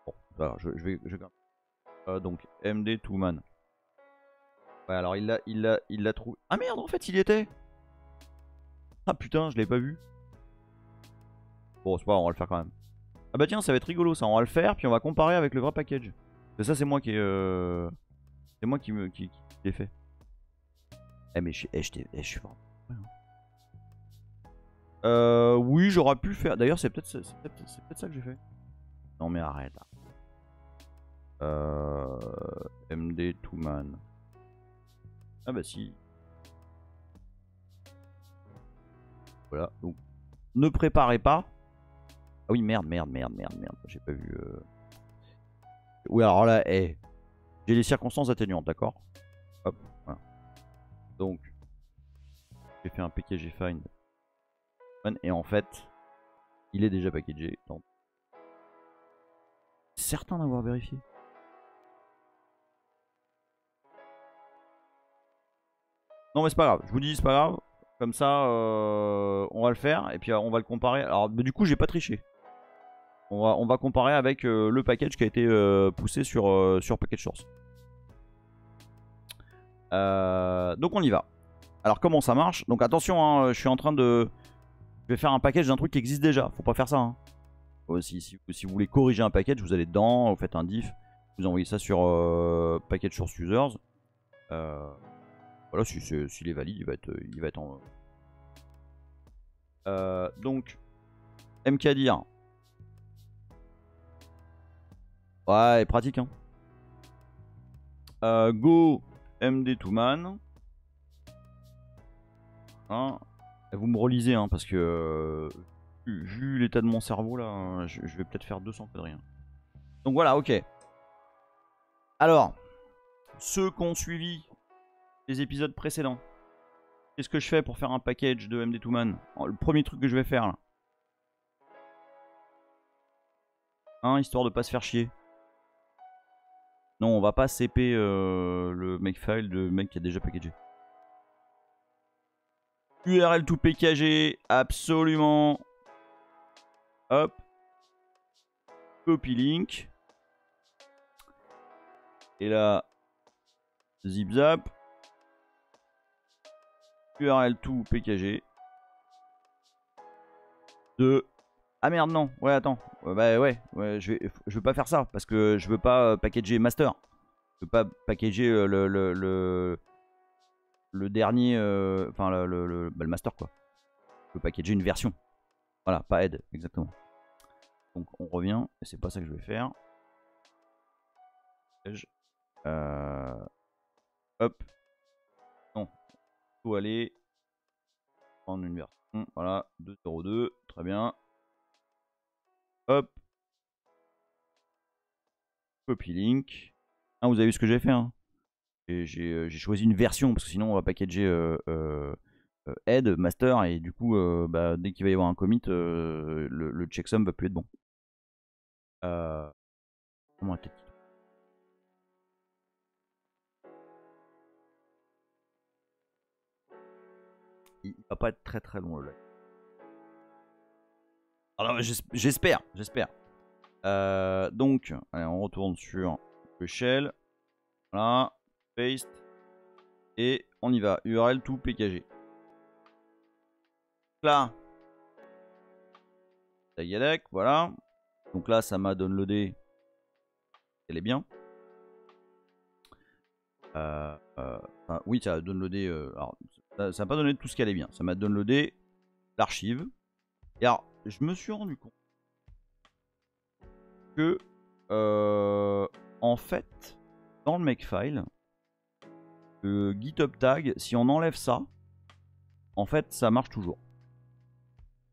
A: Bon, alors je vais donc MD to man. Ouais, alors il l'a trouvé. Ah merde, en fait il y était. Ah putain, je l'ai pas vu. Bon, c'est pas grave, on va le faire quand même. Ah bah tiens, ça va être rigolo ça, on va le faire puis on va comparer avec le vrai package. Parce que ça c'est moi qui c'est moi qui l'ai fait. Eh mais je suis fort. Oui, j'aurais pu le faire. D'ailleurs, c'est peut-être ça que j'ai fait. Non mais arrête. MD Two-Man. Ah bah si. Voilà, donc ne préparez pas. Ah oui, merde. J'ai pas vu. Oui, alors là, j'ai les circonstances atténuantes, d'accord. Hop, voilà. Donc, j'ai fait un package find. Et en fait, il est déjà packagé. Donc, certain d'avoir vérifié. Non, mais c'est pas grave. Je vous dis, c'est pas grave. Comme ça, on va le faire. Et puis, on va le comparer. Alors, du coup, j'ai pas triché. On va comparer avec le package qui a été poussé sur Package Source. Donc, on y va. Alors, comment ça marche? Donc, attention, hein, je suis en train de... Je vais faire un package d'un truc qui existe déjà. Faut pas faire ça. Hein. Si vous voulez corriger un package, vous allez dedans, vous faites un diff, vous envoyez ça sur package source users. Voilà, s'il est valide, il va être en. Donc, MKDir. Ouais, pratique. Hein. Go MD Two-Man. Hein. Vous me relisez, hein, parce que vu l'état de mon cerveau là, je vais peut-être faire 200 conneries. Hein. Donc voilà, ok. Alors, ceux qui ont suivi les épisodes précédents, qu'est-ce que je fais pour faire un package de MD Two-Man? Le premier truc que je vais faire là. Hein, histoire de pas se faire chier. Non, on va pas CP le makefile de mec qui a déjà packagé. URL tout packagé, absolument. Hop. Copy link. Et là, zip zap. URL tout packagé. De... Ah merde, non. Ouais, attends. Bah ouais, je veux pas faire ça parce que je veux pas packager master. Je veux pas packager le dernier, enfin le master quoi. Je veux packager une version. Voilà, pas aide, exactement. Donc on revient, et c'est pas ça que je vais faire. Hop. Non. Faut aller prendre une version. Voilà, 2.02, très bien. Hop. Copy link. Ah, vous avez vu ce que j'ai fait hein. J'ai choisi une version parce que sinon on va packager head, master et du coup bah, dès qu'il va y avoir un commit, le checksum va plus être bon. Comment la tête il va pas être très très long le live. Alors j'espère. Donc, allez, on retourne sur le shell. Voilà, paste. Et on y va. URL tout pkg. Là, tagadec, voilà. Donc là, ça m'a downloadé. Elle est bien. Oui, ça a downloadé. Alors, ça m'a pas donné tout ce qu'elle est bien. Ça m'a downloadé l'archive. Et alors, je me suis rendu compte que, en fait, dans le makefile, le GitHub tag, si on enlève ça, en fait, ça marche toujours.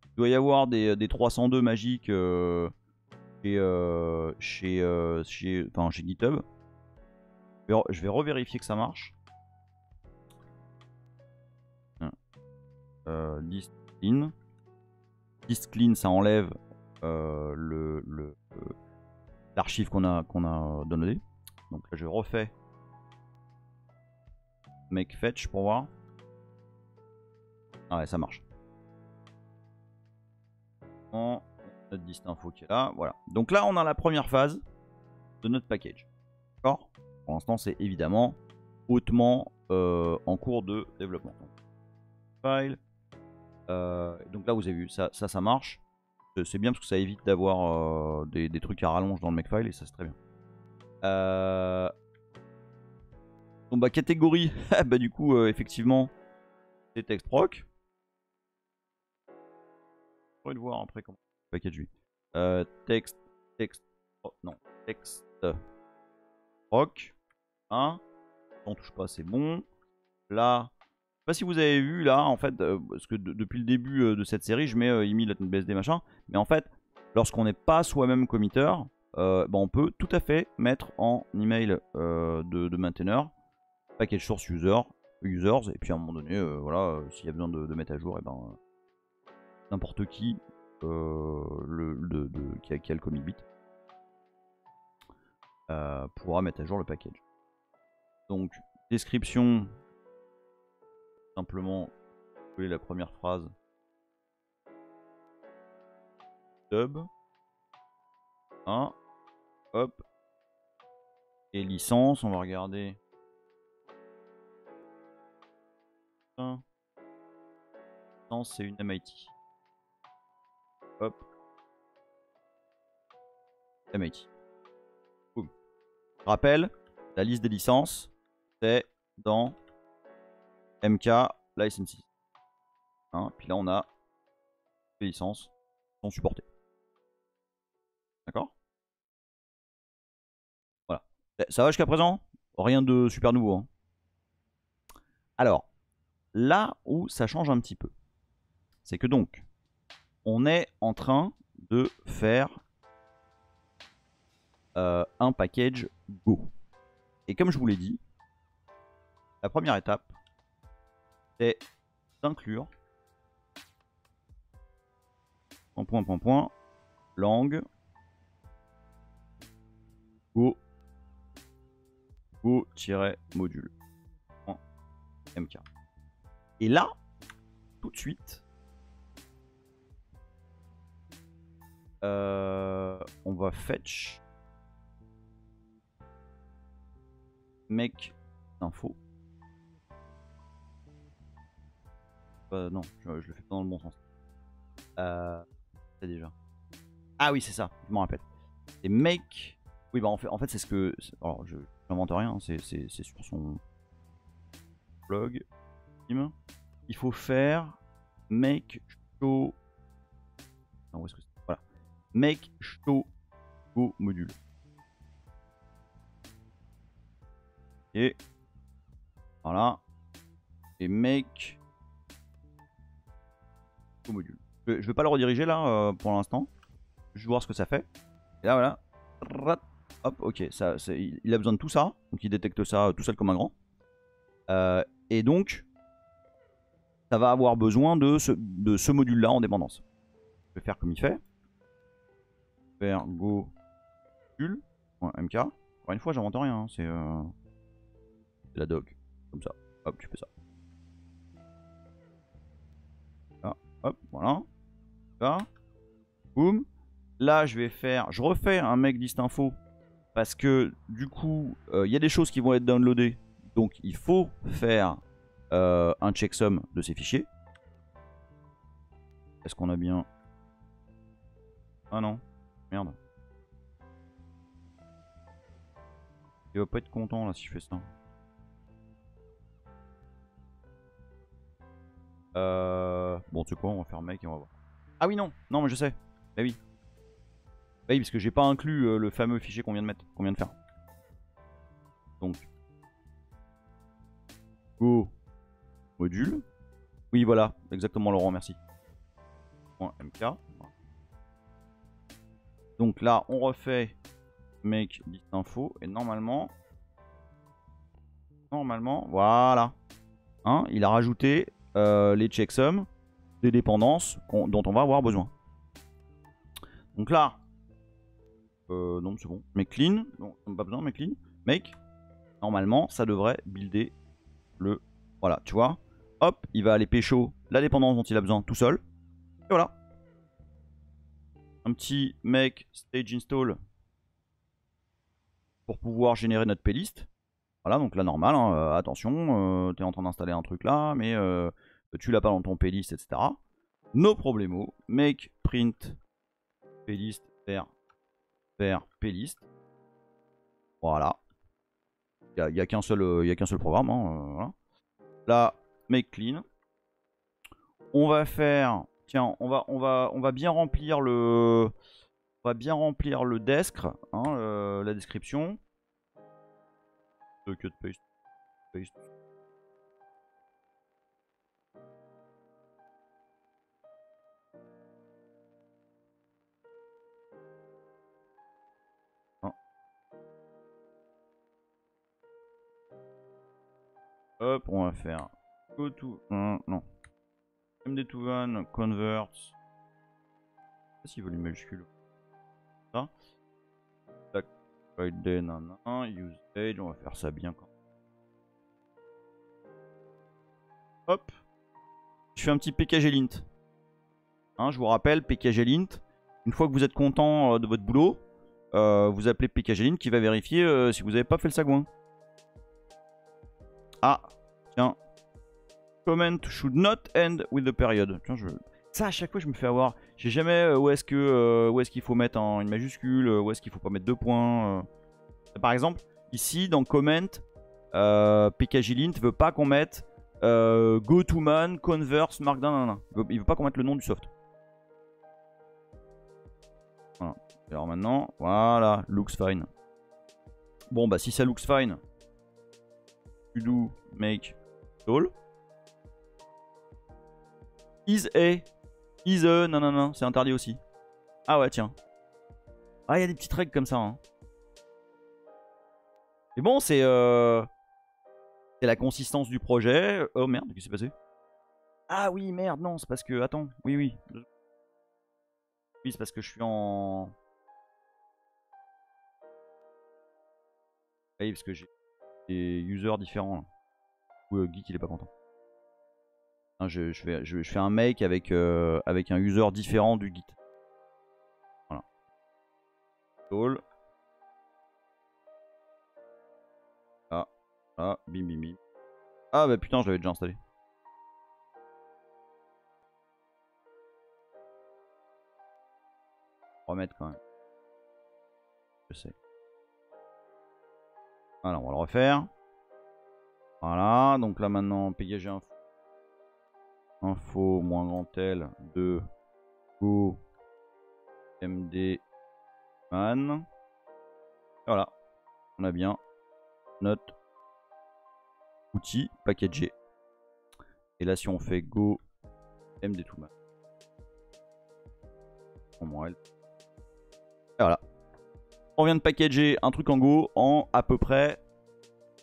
A: Il doit y avoir des 302 magiques chez GitHub. Je vais revérifier que ça marche. List clean. List clean, ça enlève l'archive qu'on a downloadé. Donc là, je refais make fetch pour voir. Ah ouais, ça marche. Notre dist info qui est là, voilà. Donc là, on a la première phase de notre package. D'accord? Pour l'instant, c'est évidemment hautement en cours de développement. File. Donc là, vous avez vu, ça marche. C'est bien parce que ça évite d'avoir des trucs à rallonge dans le makefile et ça, c'est très bien. Donc bah, catégorie, bah du coup, effectivement, c'est text proc. On va le voir après comment package lui. Text, oh, non, text Rock. Hein. On touche pas, c'est bon. Là, je sais pas si vous avez vu là, en fait, parce que depuis le début de cette série, je mets IMI, BSD, machin. Mais en fait, lorsqu'on n'est pas soi-même committeur, on peut tout à fait mettre en email de mainteneur package source users, et puis à un moment donné, voilà, s'il y a besoin de mettre à jour, et ben n'importe qui qui a le commit bit pourra mettre à jour le package. Donc description, simplement coller la première phrase sub, hop, et licence, on va regarder. Licence, c'est une MIT. Hop, MIT. Boom. Rappel, la liste des licences, c'est dans MK Licenses. Puis là, on a les licences qui sont supportées. D'accord? Voilà. Ça va jusqu'à présent? Rien de super nouveau. Hein. Alors, là où ça change un petit peu, c'est que donc, on est en train de faire un package Go. Et comme je vous l'ai dit, la première étape, c'est d'inclure langue go-module .mk. Et là, tout de suite, on va fetch make info. Non, je le fais pas dans le bon sens. C'est déjà. Ah oui, c'est ça, je m'en rappelle. Et make. Oui, bah en fait c'est ce que. Alors, je n'invente rien, hein, c'est sur son blog. Il faut faire make show. Non, où est-ce que c'est? Voilà. Make show go module. Et voilà. Et make go module. Je vais pas le rediriger là pour l'instant. Je vais voir ce que ça fait. Et là voilà. Hop, ok. Il a besoin de tout ça. Donc il détecte ça tout seul comme un grand. Et donc, ça va avoir besoin de ce module-là en dépendance. Je vais faire comme il fait. Faire go module. MK. Encore une fois, j'invente rien. Hein. C'est la doc. Comme ça. Hop, tu fais ça. Là, hop, voilà. Là. Boum. Là, je refais un make distinfo. Parce que du coup, il y a des choses qui vont être downloadées. Donc, il faut faire un checksum de ces fichiers. Est-ce qu'on a bien... Ah non, merde. Il va pas être content là si je fais ça. Bon, tu sais quoi, on va faire make et on va voir. Ah oui, non, non, mais je sais. Bah oui. Bah oui, parce que j'ai pas inclus le fameux fichier qu'on vient de mettre, qu'on vient de faire. Donc, go module. Oui, voilà, exactement, Laurent, merci. .mk. Donc là, on refait make distinfo et normalement, voilà. Hein, il a rajouté les checksums des dépendances dont on va avoir besoin. Donc là, non, c'est bon. Make clean, non, pas besoin, make clean. Make, normalement, ça devrait builder le. Voilà, tu vois. Hop, il va aller pécho la dépendance dont il a besoin tout seul. Et voilà. Un petit make stage install pour pouvoir générer notre playlist. Voilà, donc là, normal, hein, attention, tu es en train d'installer un truc là, mais tu l'as pas dans ton playlist, etc. No problemo. Make print playlist vers playlist. Voilà. Il n'y a qu'un seul programme. Hein, voilà. Là, make clean. On va faire... Tiens, on va bien remplir le... On va bien remplir le descript, hein, la description. cut paste. Paste. Hop, on va faire go to. Non. MD to van, convert. Je sais pas s'il veut les majuscules. Ça. Tac. Friday, nanana. Use age, on va faire ça bien quand. Hop. Je fais un petit pkglint. Hein, je vous rappelle, pkglint. Une fois que vous êtes content de votre boulot, vous appelez pkglint qui va vérifier si vous n'avez pas fait le sagouin. Ah, tiens. Comment should not end with the period. Tiens, ça, à chaque fois, je me fais avoir. Je sais jamais où est-ce qu'il faut mettre une majuscule, où est-ce qu'il faut pas mettre deux points. Par exemple, ici, dans comment, pkglint veut pas qu'on mette go to man, converse, markdown, il veut pas qu'on mette le nom du soft. Voilà. Alors maintenant, voilà, looks fine. Bon, bah si ça looks fine, tu do make all. Is a, non, c'est interdit aussi. Ah ouais, tiens. Ah, il y a des petites règles comme ça. Hein. Mais bon, c'est la consistance du projet. Oh merde, qu'est-ce qui s'est passé? Ah oui, merde, non, c'est parce que... Attends, oui. Oui, c'est parce que je suis en... Oui, parce que j'ai des users différents. Là. Ou Geek, il est pas content. Hein, je fais un make avec un user différent du Git. Voilà. All. Ah, bim. Ah bah putain, je l'avais déjà installé. Remettre quand même. Je sais. Voilà, on va le refaire. Voilà, donc là maintenant, pkg info moins grand L de go md man. Voilà, on a bien notre outil packagé. Et là, si on fait go md to man, au moins L. Et voilà. On vient de packager un truc en Go en à peu près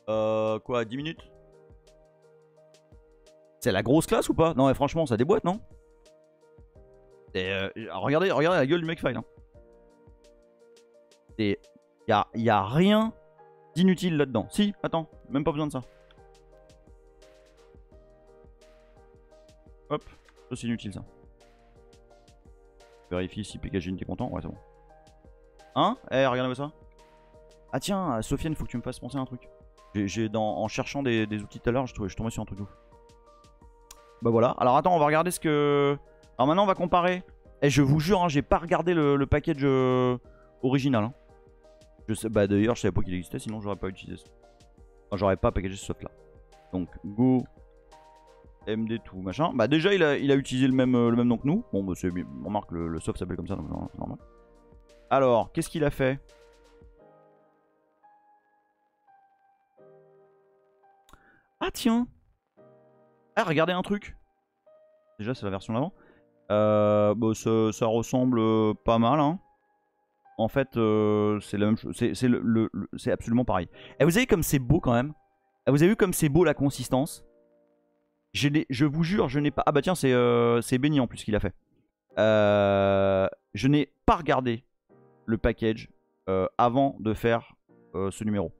A: 10 minutes. C'est la grosse classe ou pas? Non, mais franchement, ça déboîte, non? Regardez la gueule du Makefile. Hein. Il y a rien d'inutile là-dedans. Si, attends, même pas besoin de ça. Hop, ça c'est inutile ça. Vérifie si pkglint est content. Ouais, c'est bon. Hein? Eh, regardez-moi ça. Ah tiens, Sofiane, faut que tu me fasses penser à un truc. En cherchant des outils tout à l'heure, je suis tombé sur un truc ouf. Bah voilà. Alors attends, on va regarder ce que... Alors maintenant, on va comparer. Et je vous jure, hein, j'ai pas regardé le package original. Hein. Je sais, bah d'ailleurs, je savais pas qu'il existait, sinon j'aurais pas utilisé ça. Enfin, j'aurais pas packagé ce soft là. Donc, go md tout machin. Bah déjà, il a utilisé le même nom que nous. Bon, bah, on remarque le soft s'appelle comme ça, donc c'est normal. Alors, qu'est-ce qu'il a fait? Ah tiens. Ah, regardez un truc. Déjà, c'est la version d'avant. Bah, ça ressemble pas mal. Hein. En fait, c'est la même chose. C'est absolument pareil. Et vous avez comme c'est beau quand même. Et vous avez vu comme c'est beau la consistance. Je vous jure, je n'ai pas... Ah bah tiens, c'est Benny en plus qui l'a fait. Je n'ai pas regardé le package avant de faire ce numéro.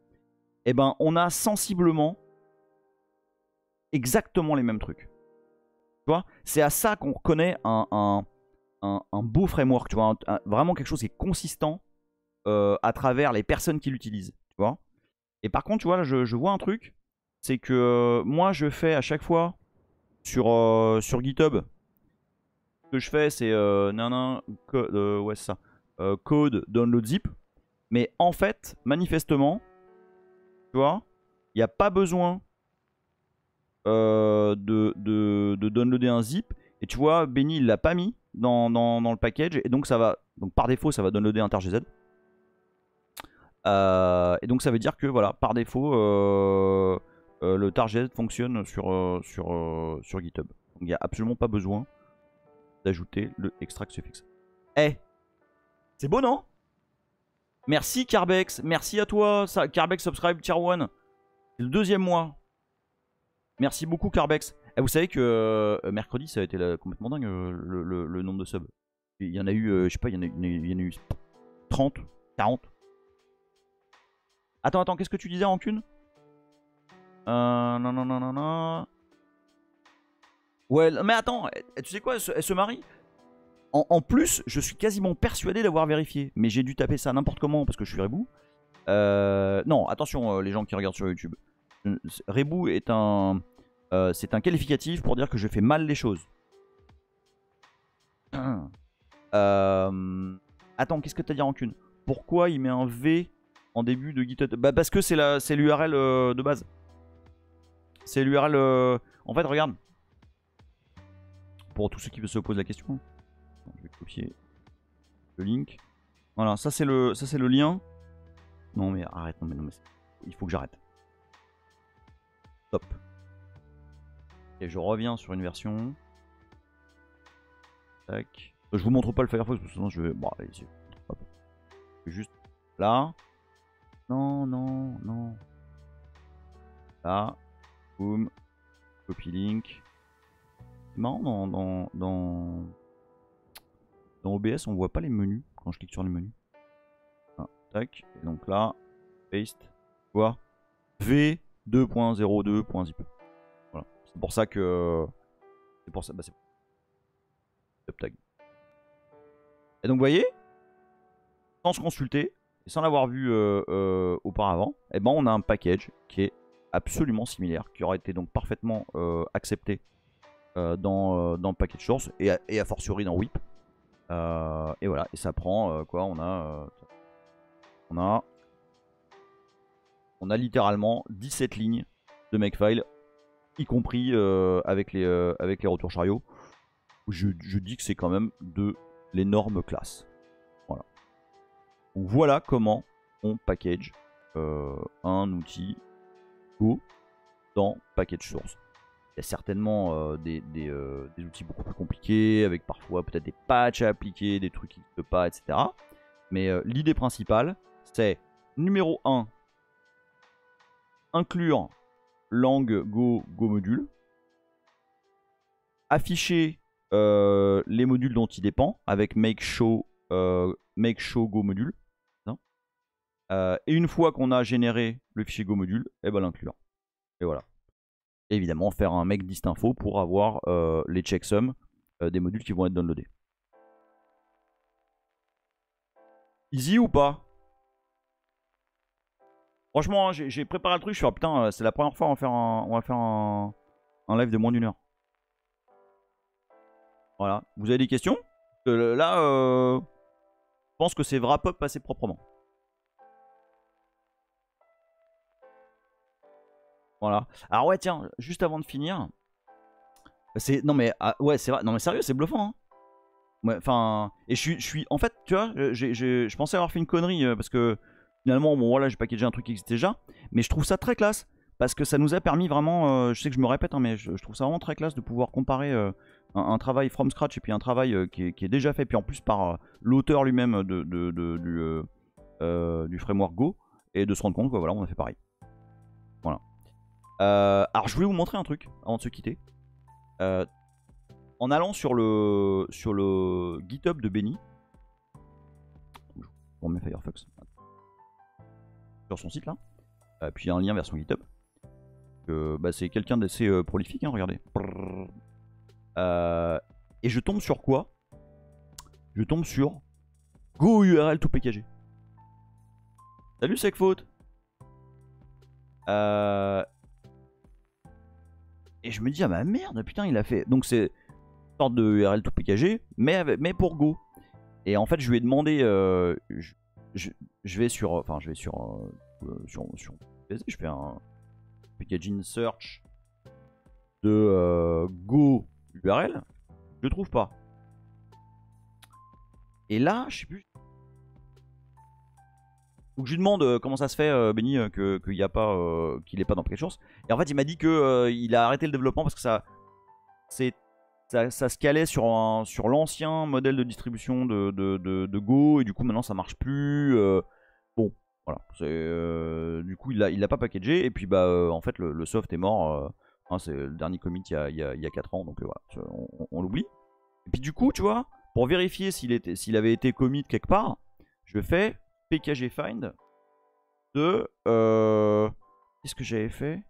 A: Et ben, on a sensiblement exactement les mêmes trucs. Tu vois, c'est à ça qu'on reconnaît un beau framework, tu vois, vraiment quelque chose qui est consistant à travers les personnes qui l'utilisent, tu vois. Et par contre, tu vois, là, je vois un truc, c'est que moi, je fais à chaque fois sur GitHub, ce que je fais, c'est ouais, c'est ça, code download zip, mais en fait, manifestement, tu vois, il n'y a pas besoin de downloader un zip. Et tu vois, Benny il l'a pas mis dans le package. Et donc ça va. Donc par défaut, ça va downloader un tar.gz. Et donc ça veut dire que voilà, par défaut, le target fonctionne sur GitHub. Donc il n'y a absolument pas besoin d'ajouter le extract suffix. Eh, c'est beau non? Merci Carbex, merci à toi, Carbex subscribe tier 1. C'est le 2e mois. Merci beaucoup Carbex. Vous savez que mercredi ça a été complètement dingue le nombre de subs. Il y en a eu, je sais pas, il y en a eu 30, 40. Attends, qu'est-ce que tu disais Rancune? Non. Ouais, mais attends, tu sais quoi, elle se marie. En plus, je suis quasiment persuadé d'avoir vérifié. Mais j'ai dû taper ça n'importe comment parce que je suis rebou. Non, attention les gens qui regardent sur YouTube. Rebou est c'est un qualificatif pour dire que je fais mal les choses. Attends, qu'est-ce que t'as dit Rancune? Pourquoi il met un V en début de GitHub? Bah parce que c'est l'URL de base. C'est l'URL... En fait, regarde. Pour tous ceux qui se posent la question. Je vais copier le link. Voilà, ça c'est le lien. Non mais arrête, non mais il faut que j'arrête. Stop. Et je reviens sur une version. Tac. Je vous montre pas le Firefox parce que sinon je vais... Bon, allez, hop. Je vais juste là. Non. Là. Boom. Copy link. C'est marrant, dans OBS, on voit pas les menus quand je clique sur les menus. Ah, tac. Et donc là, paste. Tu vois, v2.02.zip. Voilà. C'est pour ça que... C'est pour ça... Bah, c'est... Tag. Et donc, vous voyez, sans se consulter, et sans l'avoir vu auparavant, eh ben, on a un package qui est absolument similaire, qui aurait été donc parfaitement accepté dans package source, et a fortiori dans WIP. Et voilà, et ça prend quoi, on a littéralement 17 lignes de makefile, y compris avec les retours chariots. Je dis que c'est quand même de l'énorme classe. Voilà. Donc voilà comment on package un outil Go dans package source. Il y a certainement des outils beaucoup plus compliqués, avec parfois peut-être des patchs à appliquer, des trucs qui ne pas, etc. Mais l'idée principale, c'est numéro 1, inclure lang Go module, afficher les modules dont il dépend avec make show Go module. Et une fois qu'on a généré le fichier Go module, et ben l'inclure. Et voilà. Et évidemment, faire un make distinfo pour avoir les checksums des modules qui vont être downloadés. Easy ou pas? Franchement, hein, j'ai préparé le truc, je suis putain, c'est la première fois on va faire un live de moins d'1 heure. Voilà. Vous avez des questions? Là, je pense que c'est wrap-up passé proprement. Voilà. Alors ouais, tiens, juste avant de finir, non mais ouais, c'est vrai. Non mais sérieux, c'est bluffant. Hein. Ouais, enfin, et je suis, en fait, tu vois, je pensais avoir fait une connerie parce que finalement, bon voilà, j'ai packagé un truc qui existait déjà, mais je trouve ça très classe parce que ça nous a permis vraiment, je sais que je me répète, hein, mais je trouve ça vraiment très classe de pouvoir comparer un travail from scratch et puis un travail qui est déjà fait, puis en plus par l'auteur lui-même du framework Go, et de se rendre compte que voilà, on a fait pareil. Voilà. Alors je voulais vous montrer un truc avant de se quitter. En allant sur le GitHub de Benny, je remets Firefox sur son site là, puis il y a un lien vers son GitHub. Bah, c'est quelqu'un d'assez prolifique, hein, regardez. Et je tombe sur quoi? Je tombe sur Go URL to PKG. Salut Secfaute. Et je me dis, ah bah merde, putain, il a fait. Donc c'est une sorte de URL to PKG, mais pour Go. Et en fait, je lui ai demandé. Je vais sur. Enfin, je vais sur PC, je fais un packaging search de Go URL. Je le trouve pas. Et là, je sais plus. Donc je lui demande comment ça se fait, Benny, qu'il est pas dans Package Source. Et en fait, il m'a dit que il a arrêté le développement parce que ça se calait sur l'ancien modèle de distribution de Go, et du coup maintenant ça marche plus. Bon, voilà. Du coup, il l'a pas packagé, et puis bah en fait le soft est mort. Hein, c'est le dernier commit il y a 4 ans, donc voilà, on l'oublie. Et puis du coup, tu vois, pour vérifier s'il avait été commit quelque part, je fais pkg find de... Qu'est-ce que j'avais fait?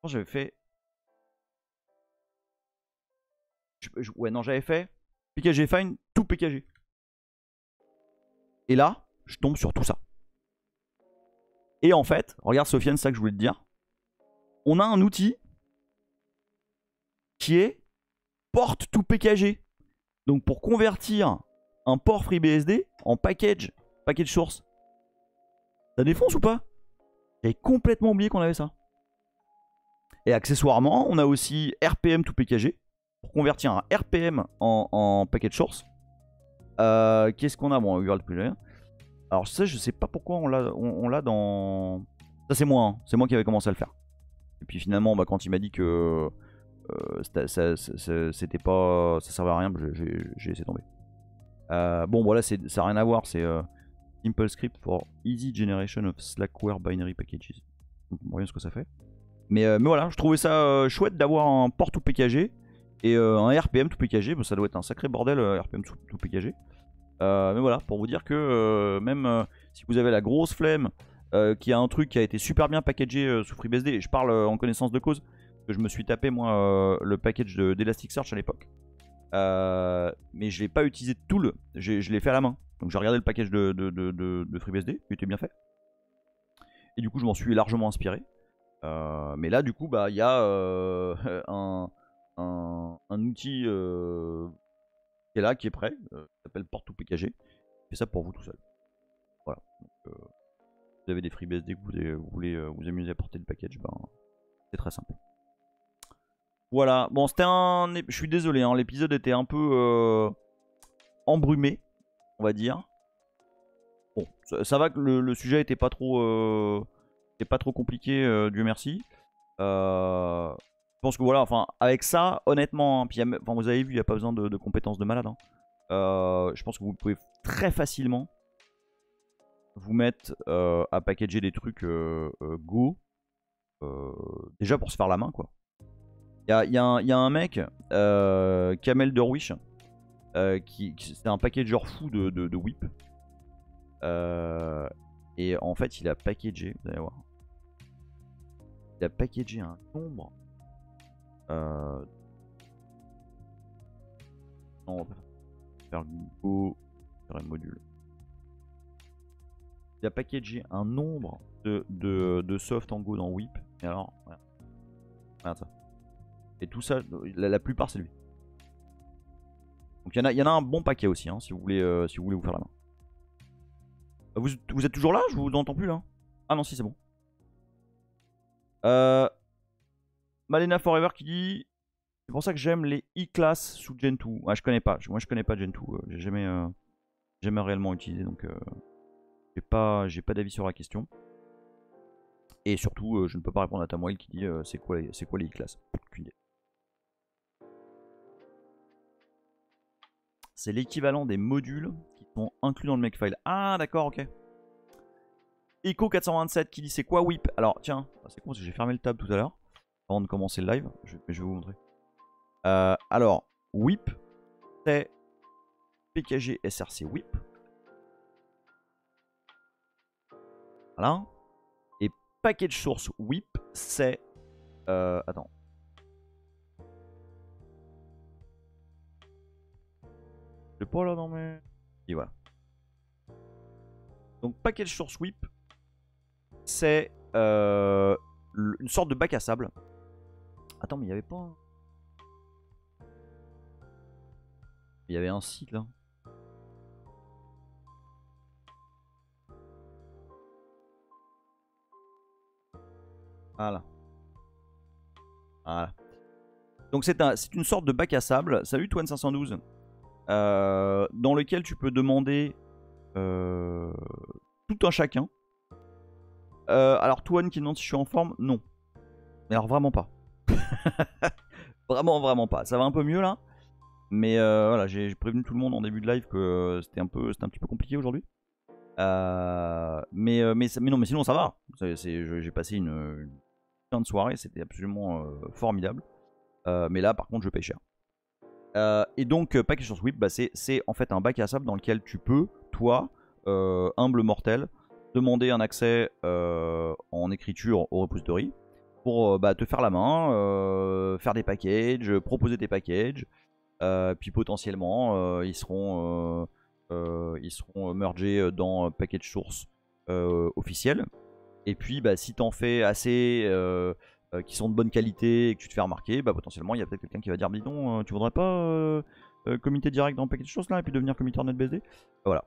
A: J'avais fait... Ouais, non, j'avais fait pkg find tout pkg. Et là, je tombe sur tout ça. Et en fait, regarde Sofiane, c'est ça que je voulais te dire. On a un outil qui est port to pkg. Donc pour convertir un port FreeBSD en package source. Ça défonce ou pas? J'avais complètement oublié qu'on avait ça. Et accessoirement, on a aussi RPM to pkg pour convertir un RPM en package source. Qu'est-ce qu'on a? Bon, URL. Alors ça, je sais pas pourquoi on l'a dans... Ça c'est moi, hein. C'est moi qui avais commencé à le faire. Et puis finalement, bah, quand il m'a dit que c'était pas, ça servait à rien, j'ai laissé tomber. Bon, voilà, ça n'a rien à voir. C'est Simple Script for Easy Generation of Slackware Binary Packages. Donc, on voit ce que ça fait. Mais voilà, je trouvais ça chouette d'avoir un port tout PKG et un RPM tout PKG. Bon, ça doit être un sacré bordel, RPM tout PKG. Mais voilà, pour vous dire que même si vous avez la grosse flemme, qu'il y a un truc qui a été super bien packagé sous FreeBSD, et je parle en connaissance de cause, que je me suis tapé moi le package d'Elasticsearch à l'époque. Mais je l'ai pas utilisé de tool, je l'ai fait à la main. Donc j'ai regardé le package de FreeBSD, qui était bien fait. Et du coup je m'en suis largement inspiré. Mais là du coup bah il y a un outil qui est là, qui est prêt, qui s'appelle Port2PKG. Je fais ça pour vous tout seul. Voilà. Donc, vous avez des FreeBSD que vous voulez vous amuser à porter le package, ben, c'est très simple. Voilà, bon c'était un... Je suis désolé, hein, l'épisode était un peu embrumé, on va dire. Bon, ça va que le sujet était pas trop compliqué, Dieu merci. Je pense que voilà, enfin avec ça, honnêtement, hein, puis enfin, vous avez vu, il n'y a pas besoin de compétences de malade. Hein. Je pense que vous pouvez très facilement vous mettre à packager des trucs Go, déjà pour se faire la main, quoi. Il y a un mec, Kamel Derwish, c'est un packager fou de whip. Et en fait, il a packagé, vous allez voir. Il a packagé un nombre. Non, on va faire Go, faire un module. Il a packagé un nombre de soft en Go dans whip. Et alors, regarde ça. Et tout ça, la plupart c'est lui. Donc il y en a un bon paquet aussi, hein, si vous voulez vous faire la main. Vous êtes toujours là? Je vous entends plus là. Ah non, si, c'est bon. Malena Forever qui dit: c'est pour ça que j'aime les E-Class sous Gentoo. Ah, je connais pas. Moi je connais pas Gentoo. J'ai jamais réellement utilisé, donc j'ai pas d'avis sur la question. Et surtout, je ne peux pas répondre à Tamoil qui dit c'est quoi les E-Class. Aucune idée. C'est l'équivalent des modules qui sont inclus dans le makefile. Ah d'accord, ok. Echo427 qui dit c'est quoi whip? Alors tiens, c'est con parce que j'ai fermé le tab tout à l'heure avant de commencer le live, mais je vais vous montrer. Alors, whip, c'est PKG SRC whip. Voilà. Et package source whip, c'est... attends. Je pas là dans mes... Et voilà. Donc package source whip, c'est une sorte de bac à sable. Attends, mais il n'y avait pas... Il y avait un site là. Voilà. Voilà. Donc c'est une sorte de bac à sable. Salut Toine512. Dans lequel tu peux demander tout tout un chacun. Alors Toine qui demande si je suis en forme, non. Mais alors vraiment pas. Vraiment pas. Ça va un peu mieux là. Mais voilà, j'ai prévenu tout le monde en début de live que c'était un petit peu compliqué aujourd'hui. Mais non, mais sinon ça va. J'ai passé une fin de soirée, c'était absolument formidable. Mais là par contre je paye cher. Et donc Package Source Whip, bah, c'est en fait un bac à sable dans lequel tu peux, toi, humble mortel, demander un accès en écriture au repository pour bah, te faire la main, faire des packages, proposer tes packages, puis potentiellement ils seront mergés dans package source officiel. Et puis bah, si t'en fais assez qui sont de bonne qualité et que tu te fais remarquer, bah, potentiellement il y a peut-être quelqu'un qui va dire dis donc tu voudrais pas comité direct dans package source là et puis devenir comité en NetBSD. Voilà.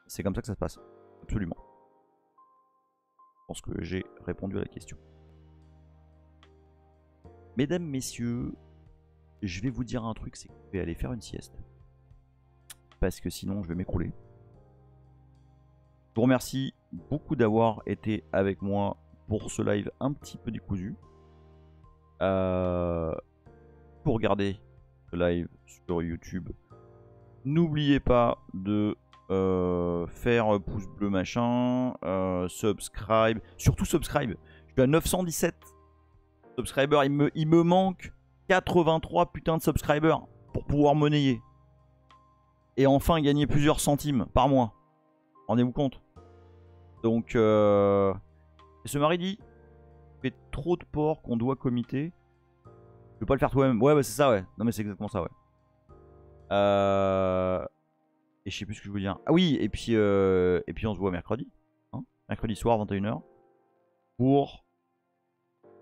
A: C'est comme ça que ça se passe. Absolument. Je pense que j'ai répondu à la question. Mesdames, messieurs, je vais vous dire un truc, c'est que je vais aller faire une sieste. Parce que sinon je vais m'écrouler. Je vous remercie beaucoup d'avoir été avec moi pour ce live un petit peu décousu. Pour regarder ce live sur YouTube, n'oubliez pas de faire pouce bleu machin, subscribe, surtout subscribe. Je suis à 917 subscribers, il me manque 83 putains de subscribers pour pouvoir monnayer. Et enfin gagner plusieurs centimes par mois. Rendez-vous compte. Donc, ce mardi, fait trop de porc qu'on doit commiter. Tu peux pas le faire toi-même. Ouais, bah c'est ça, ouais. Non, mais c'est exactement ça, ouais. Et je sais plus ce que je veux dire. Ah oui, et puis on se voit mercredi. Hein, mercredi soir, 21h. Pour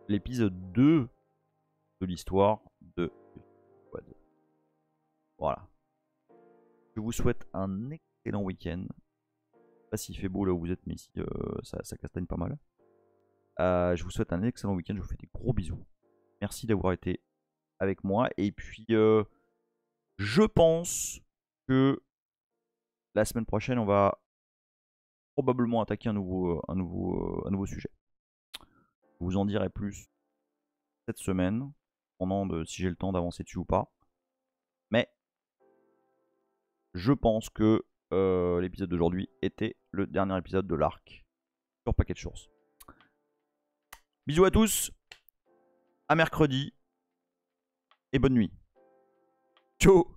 A: l'épisode 2 de l'histoire de Squad. Voilà. Je vous souhaite un excellent week-end. Je sais pas s'il fait beau là où vous êtes, mais ici ça castagne pas mal. Je vous souhaite un excellent week-end. Je vous fais des gros bisous. Merci d'avoir été avec moi. Et puis, je pense que la semaine prochaine, on va probablement attaquer un nouveau sujet. Je vous en dirai plus cette semaine, si j'ai le temps d'avancer dessus ou pas. Mais je pense que l'épisode d'aujourd'hui était le dernier épisode de l'arc sur Package Source. Bisous à tous, à mercredi et bonne nuit. Ciao.